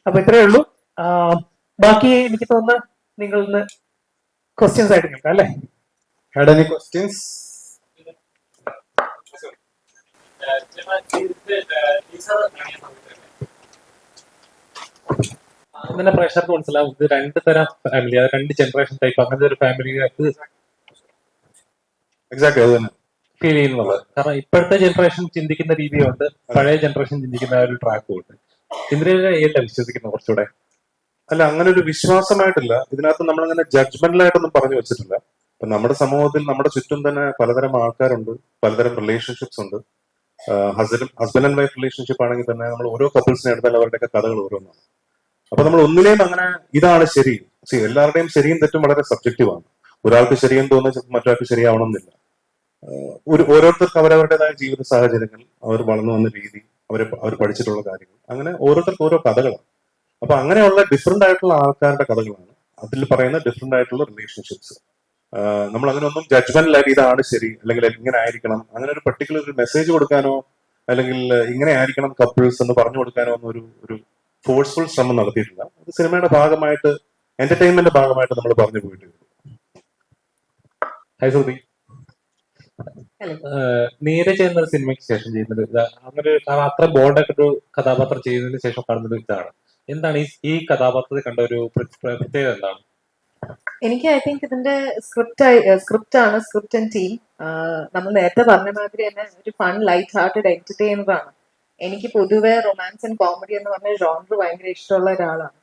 അപ്പൊ ഇത്രയേ ഉള്ളൂ. ബാക്കി എനിക്ക് തോന്നുന്ന നിങ്ങളിന്ന് ക്വസ്റ്റ്യൻസ് ആയിട്ട് കേൾക്കാം അല്ലേ? Had any questions? അങ്ങനെ പ്രേക്ഷകർക്ക് മനസ്സിലാവും ഇത് 2 തരം ഫാമിലി, അത് 2 ജനറേഷൻ ടൈപ്പ്, അങ്ങനത്തെ ഒരു ഫാമിലിക്ക് എക്സാക്ട് അത് തന്നെ ഫീൽ ചെയ്യുന്നുള്ളത്. കാരണം ഇപ്പോഴത്തെ ജനറേഷൻ ചിന്തിക്കുന്ന രീതിയുണ്ട്, പഴയ ജനറേഷൻ ചിന്തിക്കുന്ന ആ ഒരു ട്രാക്കും ഉണ്ട്. ഇന്ത്യയിലെ ഏതാ വിശ്വസിക്കുന്നത് കുറച്ചുകൂടെ? അല്ല, അങ്ങനെ ഒരു വിശ്വാസമായിട്ടില്ല. ഇതിനകത്ത് നമ്മളങ്ങനെ ജഡ്ജ്മെന്റലായിട്ടൊന്നും പറഞ്ഞു വെച്ചിട്ടില്ല. ഇപ്പൊ നമ്മുടെ സമൂഹത്തിൽ നമ്മുടെ ചുറ്റും തന്നെ പലതരം ആൾക്കാരുണ്ട്, പലതരം റിലേഷൻഷിപ്സ് ഉണ്ട്. ഹസ്ബൻഡ് ആൻഡ് വൈഫ് റിലേഷൻഷിപ്പ് ആണെങ്കിൽ തന്നെ നമ്മൾ ഓരോ കപ്പിൾസിനെ എടുത്താൽ അവരുടെയൊക്കെ കഥകൾ ഓരോന്നാണ്. അപ്പൊ നമ്മൾ ഒന്നിനെയും അങ്ങനെ ഇതാണ് ശരി, എല്ലാവരുടെയും ശരിയും തെറ്റും വളരെ സബ്ജക്റ്റീവാണ്. ഒരാൾക്ക് ശരിയെന്ന് തോന്നുന്നത് ചിലപ്പോൾ മറ്റൊരാൾക്ക് ശരിയാവണമെന്നില്ല. ഓരോരുത്തർക്ക് അവരവരുടേതായ ജീവിത സാഹചര്യങ്ങൾ, അവർ വളർന്നു വന്ന രീതി, അവർ പഠിച്ചിട്ടുള്ള കാര്യങ്ങൾ, അങ്ങനെ ഓരോരുത്തർക്ക് ഓരോ കഥകളാണ്. അപ്പൊ അങ്ങനെയുള്ള ഡിഫറെന്റ് ആയിട്ടുള്ള ആൾക്കാരുടെ കഥകളാണ് അതിൽ പറയുന്ന ഡിഫറെന്റ് ആയിട്ടുള്ള റിലേഷൻഷിപ്സ്. നമ്മൾ അങ്ങനെ ഒന്നും ജഡ്ജ്മെന്റിലായിട്ട് ഇതാണ് ശരി അല്ലെങ്കിൽ ഇങ്ങനെ ആയിരിക്കണം, അങ്ങനെ ഒരു പർട്ടിക്കുലർ ഒരു മെസ്സേജ് കൊടുക്കാനോ അല്ലെങ്കിൽ ഇങ്ങനെ ആയിരിക്കണം കപ്പിൾസ് എന്ന് പറഞ്ഞു കൊടുക്കാനോ ഒന്നും ഒരു ഫോഴ്സ്ഫുൾ ശ്രമം നടത്തിയിട്ടില്ല. അത് സിനിമയുടെ ഭാഗമായിട്ട്, എന്റർടൈൻമെന്റിന്റെ ഭാഗമായിട്ട് നമ്മൾ പറഞ്ഞു പോയിട്ടുണ്ട്. ഹൈ സുധി, നീരജ് എന്നൊരു സിനിമയ്ക്ക് ശേഷം ചെയ്യുന്നത് അങ്ങനെ അത്ര ബോൾഡായിട്ട് ഒരു കഥാപാത്രം ചെയ്യുന്നതിന് ശേഷം കാണുന്നത് ഇതാണ്. എന്താണ് ഈ കഥാപാത്രത്തെ കണ്ട ഒരു പ്രത്യേകത എന്താണ്? എനിക്ക് ഐ തിങ്ക് ഇതിന്റെ സ്ക്രിപ്റ്റ് ആൻഡ് ടീം. നമ്മൾ നേരത്തെ പറഞ്ഞ മാതിരി തന്നെ ഒരു ഫൺ ലൈറ്റ് ഹാർട്ടഡ് എന്റർടൈനർ ആണ്. എനിക്ക് പൊതുവെ റൊമാൻസ് ആൻഡ് കോമഡി എന്ന് പറഞ്ഞ ജോണർ ഭയങ്കര ഇഷ്ടമുള്ള ഒരാളാണ്.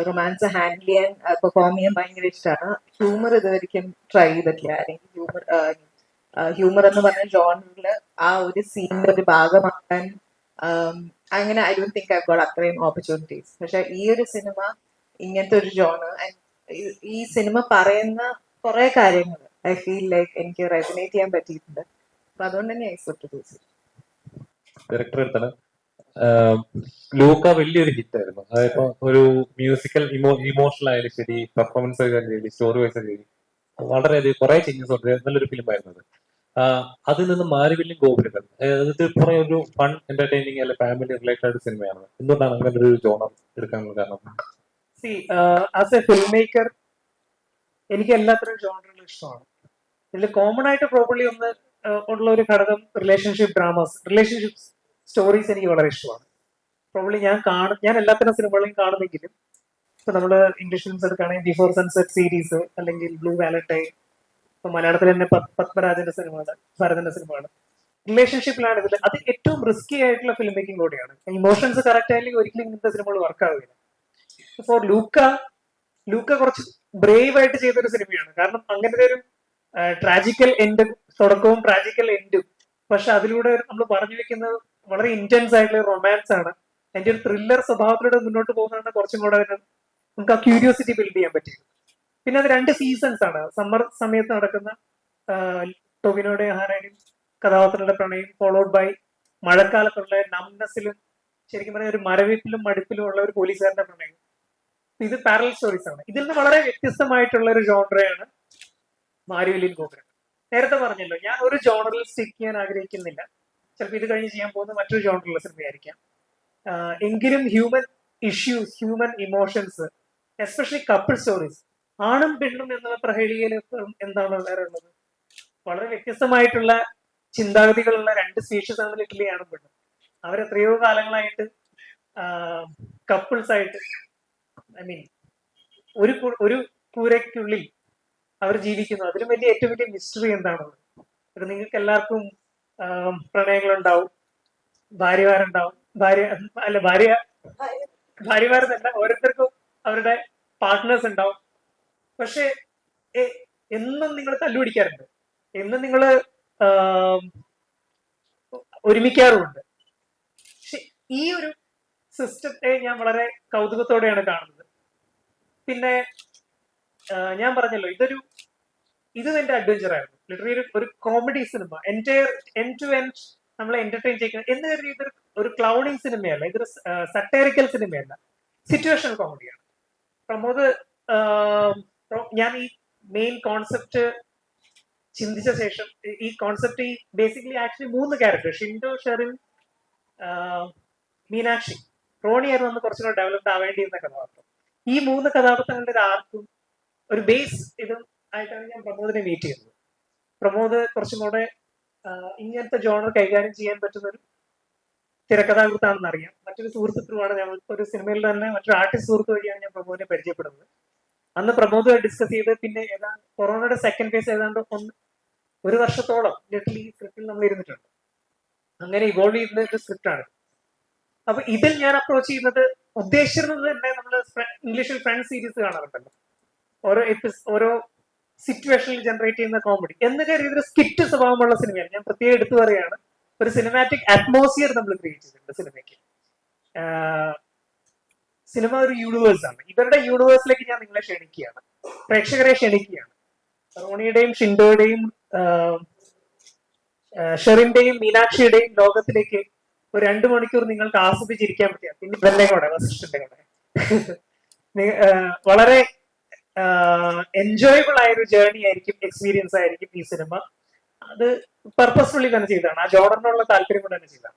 റൊമാൻസ് ഹാൻഡിൽ ചെയ്യാൻ പെർഫോം ചെയ്യാൻ ഭയങ്കര ഇഷ്ടമാണ്. ഹ്യൂമർ ഇതുവരെയും ട്രൈ ചെയ്തിട്ടില്ല. അല്ലെങ്കിൽ ഹ്യൂമർ എന്ന് പറഞ്ഞ ജോണറിൽ ആ ഒരു സീനിന്റെ ഒരു ഭാഗമാക്കാൻ അങ്ങനെ I don't think I got അത്രയും ഓപ്പർച്യൂണിറ്റീസ്. പക്ഷെ ഈ ഒരു സിനിമ ഇങ്ങനത്തെ ഒരു ജോണർ, ഈ സിനിമ പറയുന്ന കുറെ കാര്യങ്ങൾ ഐ ഫീൽ ലൈക്ക് എനിക്ക് റെസനേറ്റ് ചെയ്യാൻ പറ്റിയിട്ടുണ്ട്. അപ്പൊ അതുകൊണ്ട് തന്നെ ഡയറക്ടർ എടുത്താണ് ലൂക്ക വലിയൊരു ഹിറ്റ് ആയിരുന്നു. അതായപ്പോ ഒരു മ്യൂസിക്കൽ ഇമോഷണൽ ആയാലും ശരി, പെർഫോമൻസ് ആയാലും ശരി, സ്റ്റോറി വൈസ് ആയാലും ശരി, വളരെയധികം കുറെ ചേഞ്ചസ് ഉണ്ട്. നല്ലൊരു ഫിലിം ആയിരുന്നു അത്. അതിൽ നിന്ന് മാരിവില്ലും ഗോപുരങ്ങൾ കുറെ ഒരു ഫൺ എന്റർടൈനിങ് അല്ലെ ഫാമിലി റിലേറ്റഡ് സിനിമയാണ്. എന്തുകൊണ്ടാണ് അങ്ങനെ ഒരു ജോണർ എടുക്കാനുള്ള കാരണം? ആസ് എ ഫിലിം മേക്കർ എനിക്ക് എല്ലാത്തരം ജോണറുകളും ഇഷ്ടമാണ്. ഇതിൽ കോമൺ ആയിട്ട് പ്രോപ്പർലി ഉള്ള ഒരു ഘടകം റിലേഷൻഷിപ്പ് ഡ്രാമാസ്, റിലേഷൻഷിപ്പ് സ്റ്റോറീസ് എനിക്ക് വളരെ ഇഷ്ടമാണ്. പ്രോബ്ലി ഞാൻ എല്ലാത്തരം സിനിമകളെയും കാണുമെങ്കിലും ഇപ്പൊ നമ്മള് ഇംഗ്ലീഷ് ഫിലിംസ് എടുക്കുകയാണെങ്കിൽ ബിഫോർ സൺസെറ്റ് സീരീസ് അല്ലെങ്കിൽ ബ്ലൂ വാലന്റൈൻ, ഇപ്പൊ മലയാളത്തിൽ തന്നെ പത്മരാജന്റെ സിനിമകൾ, ഭരതന്റെ സിനിമകൾ റിലേഷൻഷിപ്പിലാണ്. ഇതിൽ അത് ഏറ്റവും റിസ്കി ആയിട്ടുള്ള ഫിലിം മേക്കിംഗ് കൂടിയാണ്. ഇമോഷൻസ് കറക്റ്റ് ആയില്ലെങ്കിൽ ഒരിക്കലും ഇങ്ങനത്തെ സിനിമകൾ വർക്ക് ആവില്ല. ഫോർ ലൂക്ക കുറച്ച് ബ്രേവ് ആയിട്ട് ചെയ്തൊരു സിനിമയാണ്. കാരണം അങ്ങനത്തെ ഒരു ട്രാജിക്കൽ എൻഡ്, തുടക്കവും ട്രാജിക്കൽ എൻഡും, പക്ഷെ അതിലൂടെ നമ്മൾ പറഞ്ഞു വെക്കുന്നത് വളരെ ഇന്റൻസ് ആയിട്ടുള്ള റൊമാൻസ് ആണ്. അതിന്റെ ഒരു ത്രില്ലർ സ്വഭാവത്തിലൂടെ മുന്നോട്ട് പോകുന്നതാണ് കുറച്ചും കൂടെ നമുക്ക് ആ ക്യൂരിയോസിറ്റി ബിൽഡ് ചെയ്യാൻ പറ്റിയത്. പിന്നെ അത് 2 സീസൺസ് ആണ്. സമ്മർ സമയത്ത് നടക്കുന്ന ടൊവിനോയുടെ ഹാനയുടെയും കഥാപാത്രങ്ങളുടെ പ്രണയം, ഫോളോഡ് ബൈ മഴക്കാലത്തുള്ള നംനെസ്സിലും ശരിക്കും പറഞ്ഞാൽ ഒരു മരവിപ്പിലും മടുപ്പിലും ഉള്ള ഒരു പോലീസുകാരന്റെ പ്രണയം. ഇത് പാരലൽ സ്റ്റോറീസ് ആണ്. ഇതിൽ നിന്ന് വളരെ വ്യത്യസ്തമായിട്ടുള്ള ഒരു ജോണറയാണ് മാരിവില്ലിൻ ഗോപുരം. നേരത്തെ പറഞ്ഞല്ലോ, ഞാൻ ഒരു ജോണറിൽ സ്റ്റിക്ക് ചെയ്യാൻ ആഗ്രഹിക്കുന്നില്ല. ചിലപ്പോൾ ഇത് കഴിഞ്ഞ് ചെയ്യാൻ പോകുന്ന മറ്റൊരു ജോണറിലുള്ള സിനിമയായിരിക്കാം. എങ്കിലും human issues, human emotions, especially couple stories, ആണും പെണ്ണും എന്നുള്ള പ്രഹേളികയിൽ എന്താണ് വേറെ ഉള്ളത്? വളരെ വ്യത്യസ്തമായിട്ടുള്ള ചിന്താഗതികളുള്ള 2 സ്പീഷീസ് ആണ് ലിറ്ററലി ആണും പെണ്ണും. അവരെത്രയോ കാലങ്ങളായിട്ട് കപ്പിൾസ് ആയിട്ട്, ഐ മീൻ ഒരു കൂരയ്ക്കുള്ളിൽ അവർ ജീവിക്കുന്നു. അതിലും ഏറ്റവും വലിയ മിസ്റ്ററി എന്താണുള്ളത്? അത് നിങ്ങൾക്ക് എല്ലാവർക്കും പ്രണയങ്ങളുണ്ടാവും, ഭാര്യമാരുണ്ടാവും, ഭാര്യമാരെന്നല്ല, ഓരോരുത്തർക്കും അവരുടെ പാർട്ട്നേഴ്സ് ഉണ്ടാവും. പക്ഷെ എന്നും നിങ്ങൾ തല്ലുപിടിക്കാറുണ്ട്, എന്നും നിങ്ങൾ ഒരുമിക്കാറുമുണ്ട്. പക്ഷെ ഈ ഒരു സിസ്റ്റത്തെ ഞാൻ വളരെ കൗതുകത്തോടെയാണ് കാണുന്നത്. പിന്നെ ഞാൻ പറഞ്ഞല്ലോ, ഇത് എന്റെ അഡ്വഞ്ചർ ആയിരുന്നു. ലിറ്ററലി ഒരു comedy cinema, end to end നമ്മളെ എന്റർടൈൻ ചെയ്യുന്നത് എന്ന് കരുതി ഇതൊരു ഒരു ക്ലൗണിങ് സിനിമയല്ല, ഇതൊരു സട്ടേറിക്കൽ സിനിമയല്ല, സിറ്റുവേഷണൽ കോമഡിയാണ്. പ്രമോദ്, ഞാൻ ഈ മെയിൻ കോൺസെപ്റ്റ് ചിന്തിച്ച ശേഷം, ഈ concept basically actually 3 character, Shindo, Sherin, Meenakshi, Rony ആയിരുന്നു അന്ന് കുറച്ചുകൂടെ ഡെവലപ്ഡ് ആവേണ്ടിയിരുന്ന കഥാപാത്രം. ഈ 3 കഥാപാത്രങ്ങളുടെ ഒരു ആർക്കും ഒരു ബേസ് ഇതും ആയിട്ടാണ് ഞാൻ പ്രമോദിനെ മീറ്റ് ചെയ്യുന്നത്. പ്രമോദ് കുറച്ചും കൂടെ ഇങ്ങനത്തെ ജോണർ കൈകാര്യം ചെയ്യാൻ പറ്റുന്ന ഒരു തിരക്കഥാകൃത്താണെന്ന് അറിയാം. മറ്റൊരു സുഹൃത്തുക്കളുമാണ്, ഞങ്ങൾ ഒരു സിനിമയിൽ തന്നെ മറ്റൊരു ആർട്ടിസ്റ്റ് സുഹൃത്ത് വഴിയാണ് ഞാൻ പ്രമോദിനെ പരിചയപ്പെടുന്നത്. അന്ന് പ്രമോദ് ഡിസ്കസ് ചെയ്ത് പിന്നെ ഏതാണ്ട് കൊറോണയുടെ സെക്കൻഡ് ഫേസ് ഏതാണ്ട് 1 വർഷത്തോളം ലിറ്ററലി ഈ സ്ക്രിപ്റ്റിൽ നമ്മൾ ഇരുന്നിട്ടുണ്ട്. അങ്ങനെ ഇവോൾവ് ചെയ്യുന്ന ഒരു സ്ക്രിപ്റ്റാണ്. അപ്പൊ ഇതിൽ ഞാൻ അപ്രോച്ച് ചെയ്യുന്നത് ഉദ്ദേശിച്ചിരുന്നത് തന്നെ നമ്മൾ ഇംഗ്ലീഷിൽ ഫ്രണ്ട് സീരീസ് കാണാറുണ്ടല്ലോ, ഓരോ സിറ്റുവേഷനിൽ ജനറേറ്റ് ചെയ്യുന്ന കോമഡി എന്ന് കരുതിയൊരു സ്കിറ്റ് സ്വഭാവമുള്ള സിനിമയാണ്. ഞാൻ പ്രത്യേകം എടുത്തു പറയുകയാണ്, ഒരു സിനിമാറ്റിക് അറ്റ്മോസ്ഫിയർ നമ്മൾ ക്രിയേറ്റ് ചെയ്തിട്ടുണ്ട് സിനിമയ്ക്ക്. സിനിമ ഒരു യൂണിവേഴ്സ് ആണ്. ഇവരുടെ യൂണിവേഴ്സിലേക്ക് ഞാൻ നിങ്ങളെ ക്ഷണിക്കുകയാണ്, പ്രേക്ഷകരെ ക്ഷണിക്കുകയാണ്. റോണിയുടെയും ഷിൻഡോയുടെയും ഷെറിന്റെയും മീനാക്ഷിയുടെയും ലോകത്തിലേക്ക് ഒരു 2 മണിക്കൂർ നിങ്ങൾക്ക് ആസ്വദിച്ചിരിക്കാൻ പറ്റിയ, പിന്നെ ഇവരുടെ കൂടെ വസിഷ്ഠന്റെ കൂടെ വളരെ എൻജോയബിൾ ആയ ഒരു ജേർണി ആയിരിക്കും, എക്സ്പീരിയൻസ് ആയിരിക്കും ഈ സിനിമ. അത് പർപ്പസ്ഫുള്ളി തന്നെ ചെയ്തതാണ്, ആ ജോർഡറിനുള്ള താല്പര്യം കൊണ്ട് തന്നെ ചെയ്തതാണ്.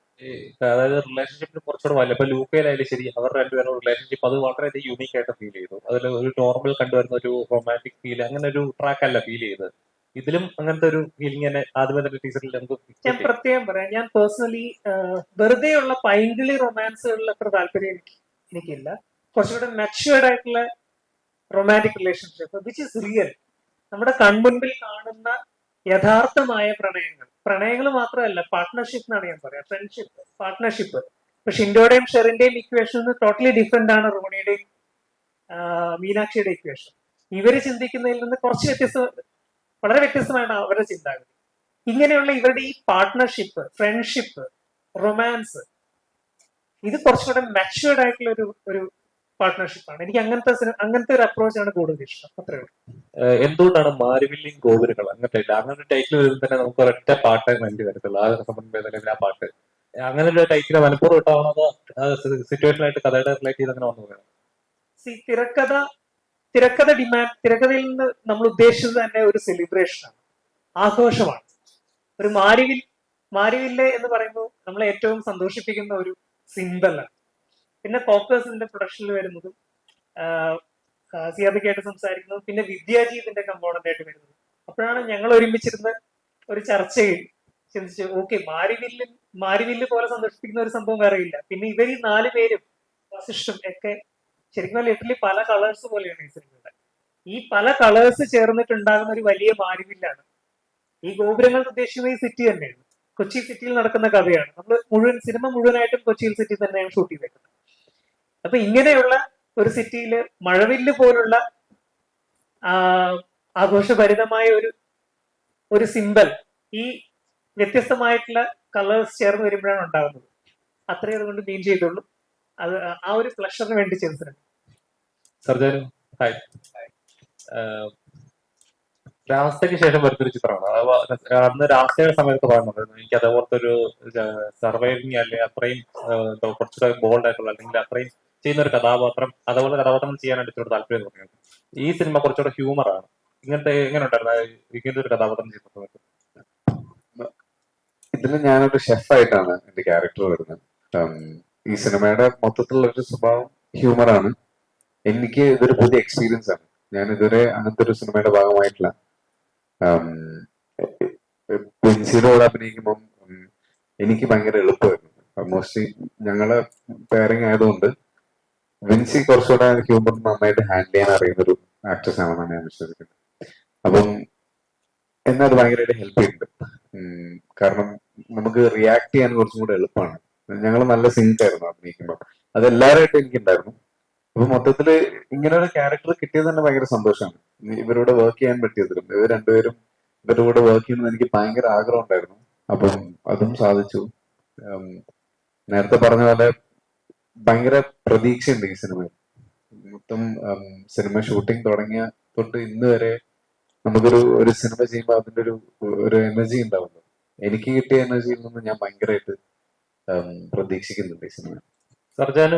അതായത് റിലേഷൻഷിപ്പിന് കുറച്ചുകൂടെ വല്ല, ഇപ്പൊ ലൂക്കയിലായാലും ശരി, അവർ രണ്ടുപേരും റിലേഷൻഷിപ്പ് അത് വളരെ യൂണീക്ക് ആയിട്ട് ഫീൽ ചെയ്തു. അതിൽ ഒരു നോർമൽ കണ്ടുവരുന്ന ഒരു റൊമാൻറ്റിക് ഫീൽ, അങ്ങനെ ഒരു ട്രാക്ക് അല്ല ഫീൽ ചെയ്തത്. ഇതിലും അങ്ങനത്തെ ഒരു ഫീലിംഗ് തന്നെ ആദ്യമേ തന്നെ ടീച്ചറിൽ നമുക്ക് ഞാൻ പ്രത്യേകം പറയാം, ഞാൻ പേഴ്സണലി വെറുതെയുള്ള പൈങ്കിളി റൊമാൻസുകളിൽ അത്ര താല്പര്യം എനിക്കില്ല. കുറച്ചുകൂടെ മെച്ചുവേർഡ് ആയിട്ടുള്ള romantic relationship which is real, നമ്മുടെ കൺമുൻപിൽ കാണുന്ന യഥാർത്ഥമായ പ്രണയങ്ങൾ മാത്രമല്ല, പാർട്ട്ണർഷിപ്പ് എന്നാണ് ഞാൻ പറയാം, ഫ്രണ്ട്ഷിപ്പ്, പാർട്ട്ണർഷിപ്പ്. ഇപ്പൊ ഷിൻഡോയുടെയും ഷെറിന്റെയും ഇക്വേഷൻ ടോട്ടലി ഡിഫറെന്റ് ആണ് റോണിയുടെയും മീനാക്ഷിയുടെ ഇക്വേഷൻ. ഇവര് ചിന്തിക്കുന്നതിൽ നിന്ന് കുറച്ച് വളരെ വ്യത്യസ്തമാണ് അവരുടെ ചിന്താഗതി. ഇങ്ങനെയുള്ള ഇവരുടെ ഈ പാർട്ട്ണർഷിപ്പ്, ഫ്രണ്ട്ഷിപ്പ്, റൊമാൻസ്, ഇത് കുറച്ചുകൂടെ മെച്ചുവേർഡ് ആയിട്ടുള്ള ഒരു പാർട്ട്ണർഷിപ്പാണ്. എനിക്ക് അങ്ങനത്തെ ഒരു അപ്രോച്ചാണ് കൂടുതൽ ഇഷ്ടം. അത്രേ ഉള്ളൂ. എന്തുകൊണ്ടാണ് മാരിവില്ലിൻ ഗോപുരങ്ങൾ അങ്ങനത്തെ ടൈറ്റിൽ വരുമ്പോൾ തന്നെ നമുക്ക് ഒരൊറ്റ പാട്ട് വേണ്ടി വരത്തുള്ളൂ, ആ സംബന്ധം ആ പാട്ട് അങ്ങനെ ഒരു ടൈറ്റിൽ മനഃപൂർവ്വം ഇട്ടാണോ അതോ സിറ്റുവേഷനായിട്ട് കഥയുടെ റിലേറ്റ് ചെയ്ത് അങ്ങനെ വന്നു? തിരക്കഥയിൽ നിന്ന് നമ്മൾ ഉദ്ദേശിച്ചത് തന്നെ ഒരു സെലിബ്രേഷനാണ്, ആഘോഷമാണ്. ഒരു മാരിവില്ല് എന്ന് പറയുമ്പോൾ നമ്മളെ ഏറ്റവും സന്തോഷിപ്പിക്കുന്ന ഒരു സിംബലാണ്. പിന്നെ ഫോക്കസിന്റെ പ്രൊഡക്ഷനിൽ വരുന്നതും സിയാദക്കായിട്ട് സംസാരിക്കുന്നതും പിന്നെ വിദ്യാജി ഇതിന്റെ കമ്പോണന്റ് ആയിട്ട് വരുന്നത്. അപ്പോഴാണ് ഞങ്ങൾ ഒരുമിച്ചിരുന്ന് ഒരു ചർച്ചയിൽ ചിന്തിച്ചു, ഓക്കെ, മാരിവില്ല് പോലെ സന്തോഷിപ്പിക്കുന്ന ഒരു സംഭവം വേറെ ഇല്ല. പിന്നെ ഇവർ ഈ 4 പേരും വസിഷ്ഠും ഒക്കെ ശരിക്കും ലിറ്ററലി പല കളേഴ്സ് പോലെയാണ് ഈ സിനിമയുടെ. ഈ പല കളേഴ്സ് ചേർന്നിട്ടുണ്ടാകുന്ന ഒരു വലിയ മാരിവില്ലാണ്. ഈ ഗോപുരങ്ങൾ ഉദ്ദേശിക്കുന്ന ഈ സിറ്റി തന്നെയാണ്, കൊച്ചി സിറ്റിയിൽ നടക്കുന്ന കഥയാണ്. നമ്മൾ സിനിമ മുഴുവനായിട്ടും കൊച്ചിയിൽ സിറ്റി തന്നെയാണ് ഷൂട്ട് ചെയ്തേക്കുന്നത്. അപ്പൊ ഇങ്ങനെയുള്ള ഒരു സിറ്റിയിൽ മഴവില്ല് പോലുള്ള ആഘോഷഭരിതമായ ഒരു സിംബൽ ഈ വ്യത്യസ്തമായിട്ടുള്ള കളേഴ്സ് ചേർന്ന് വരുമ്പോഴാണ് ഉണ്ടാകുന്നത്. അത്രയും അതുകൊണ്ട് മീൻ ചെയ്തുള്ളൂ. അത് ആ ഒരു പ്ലഷറിന് വേണ്ടി ചെയ്തിട്ടുണ്ട്. സർജാനു, ഹായ്. രാസ്തയ്ക്ക് ശേഷം വരുന്നൊരു ചിത്രമാണ്. അന്ന് രാസ്തയുടെ സമയത്ത് പറയുന്നുണ്ടായിരുന്നു, എനിക്ക് അതേപോലത്തെ ഒരു സർവൈവിങ് അല്ലെങ്കിൽ അത്രയും കുറച്ചുകൂടെ ബോൾഡ് ആയിട്ടുള്ള അല്ലെങ്കിൽ അത്രയും ചെയ്യുന്ന ഒരു കഥാപാത്രം, അതേപോലെ കഥാപാത്രം ചെയ്യാനായിട്ട് ഇച്ചിരി താല്പര്യം തോന്നിയത്. ഈ സിനിമ കുറച്ചുകൂടെ ഹ്യൂമറാണ്. എങ്ങനെ ഉണ്ടായിരുന്നു ഇങ്ങനത്തെ ഒരു കഥാപാത്രം ചെയ്യുന്ന സമയത്ത്? ഇതിൽ ഞാനൊരു ഷെഫായിട്ടാണ് എന്റെ ക്യാരക്ടർ വരുന്നത്. ഈ സിനിമയുടെ മൊത്തത്തിലുള്ള ഒരു സ്വഭാവം ഹ്യൂമറാണ്. എനിക്ക് ഇതൊരു പുതിയ എക്സ്പീരിയൻസ് ആണ്. ഞാൻ ഇതുവരെ അങ്ങനത്തെ ഒരു സിനിമയുടെ ഭാഗമായിട്ടില്ല. വിൻസിയോട് അഭിനയിക്കുമ്പം എനിക്ക് ഭയങ്കര എളുപ്പമായിരുന്നു. മോസ്റ്റ്ലി ഞങ്ങള് പെയറിങ് ആയതുകൊണ്ട് വിൻസി കുറച്ചുകൂടെ ഹ്യൂമർ നന്നായിട്ട് ഹാൻഡിൽ ചെയ്യാൻ അറിയുന്ന ഒരു ആക്ട്രസ് ആണെന്നാണ് ഞാൻ വിശ്വസിക്കുന്നത്. അപ്പം എന്നെ അത് ഭയങ്കരമായിട്ട് ഹെൽപ്പ് ചെയ്തിട്ടുണ്ട്. കാരണം നമുക്ക് റിയാക്ട് ചെയ്യാൻ കുറച്ചും കൂടെ എളുപ്പമാണ്. ഞങ്ങൾ നല്ല സിങ്ക് ആയിരുന്നു അഭിനയിക്കുമ്പോൾ, അത് എല്ലാവരുമായിട്ടും എനിക്കുണ്ടായിരുന്നു. അപ്പൊ മൊത്തത്തില് ഇങ്ങനെ ഒരു ക്യാരക്ടർ കിട്ടിയത് തന്നെ ഭയങ്കര സന്തോഷമാണ്. ഇവരോട് വർക്ക് ചെയ്യാൻ പറ്റിയതിലും ഇവർ രണ്ടുപേരും ഇവരുടെ കൂടെ വർക്ക് ചെയ്യണമെന്ന് എനിക്ക് ഭയങ്കര ആഗ്രഹം ഉണ്ടായിരുന്നു. അപ്പം അതും സാധിച്ചു. നേരത്തെ പറഞ്ഞ പോലെ ഭയങ്കര പ്രതീക്ഷയുണ്ട് ഈ സിനിമയിൽ. മൊത്തം സിനിമ ഷൂട്ടിംഗ് തുടങ്ങിയ തൊട്ട് ഇന്ന് വരെ നമുക്കൊരു സിനിമ ചെയ്യുമ്പോൾ അതിന്റെ ഒരു എനർജി ഉണ്ടാവുന്നു. എനിക്ക് കിട്ടിയ എനർജിയിൽ നിന്ന് ഞാൻ ഭയങ്കരമായിട്ട് പ്രതീക്ഷിക്കുന്നുണ്ട് ഈ സിനിമ. സർജാന്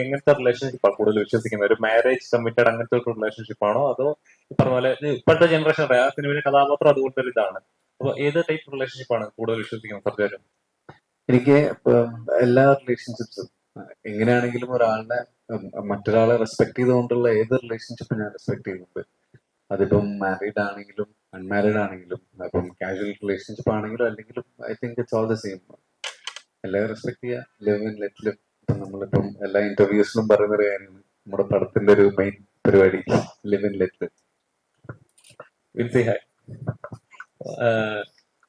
എങ്ങനത്തെ റിലേഷൻഷിപ്പാണ് കൂടുതൽ വിശ്വസിക്കുന്നത്? ഒരു മാരേജ് കമ്മിറ്റഡ് അങ്ങനത്തെ ഒരു റിലേഷൻഷിപ്പ് ആണോ, അതോ ഈ പറഞ്ഞ പോലെ ഇപ്പോഴത്തെ ജനറേഷൻ ആ സിനിമയിലെ കഥാപാത്രം അതുകൊണ്ട് ഒരു ഇതാണ്? അപ്പൊ ഏത് ടൈപ്പ് റിലേഷൻഷിപ്പാണ് കൂടുതൽ വിശ്വസിക്കുന്നത് സർജാന്? എനിക്ക് എല്ലാ റിലേഷൻഷിപ്സും എങ്ങനെയാണെങ്കിലും ഒരാളുടെ മറ്റൊരാളെ റെസ്പെക്ട് ചെയ്തുകൊണ്ടുള്ള ഏത് റിലേഷൻഷിപ്പും ഞാൻ റെസ്പെക്ട് ചെയ്യുന്നുണ്ട്. അതിപ്പം മാരീഡ് ആണെങ്കിലും അൺമാരീഡ് ആണെങ്കിലും ഇപ്പം കാഷ്വൽ റിലേഷൻഷിപ്പ് ആണെങ്കിലും അല്ലെങ്കിലും I think it's all the same. എല്ലാവരും റെസ്പെക്ട് ചെയ്യുക, ലിവ് ആൻഡ് ലെറ്റ് ലിവ്. ഇപ്പം നമ്മളിപ്പം എല്ലാ ഇന്റർവ്യൂസിലും പറയുന്ന ഒരു കാര്യമാണ് നമ്മുടെ പടത്തിന്റെ ഒരു മെയിൻ പരിപാടി, live and let live. Vincy hi.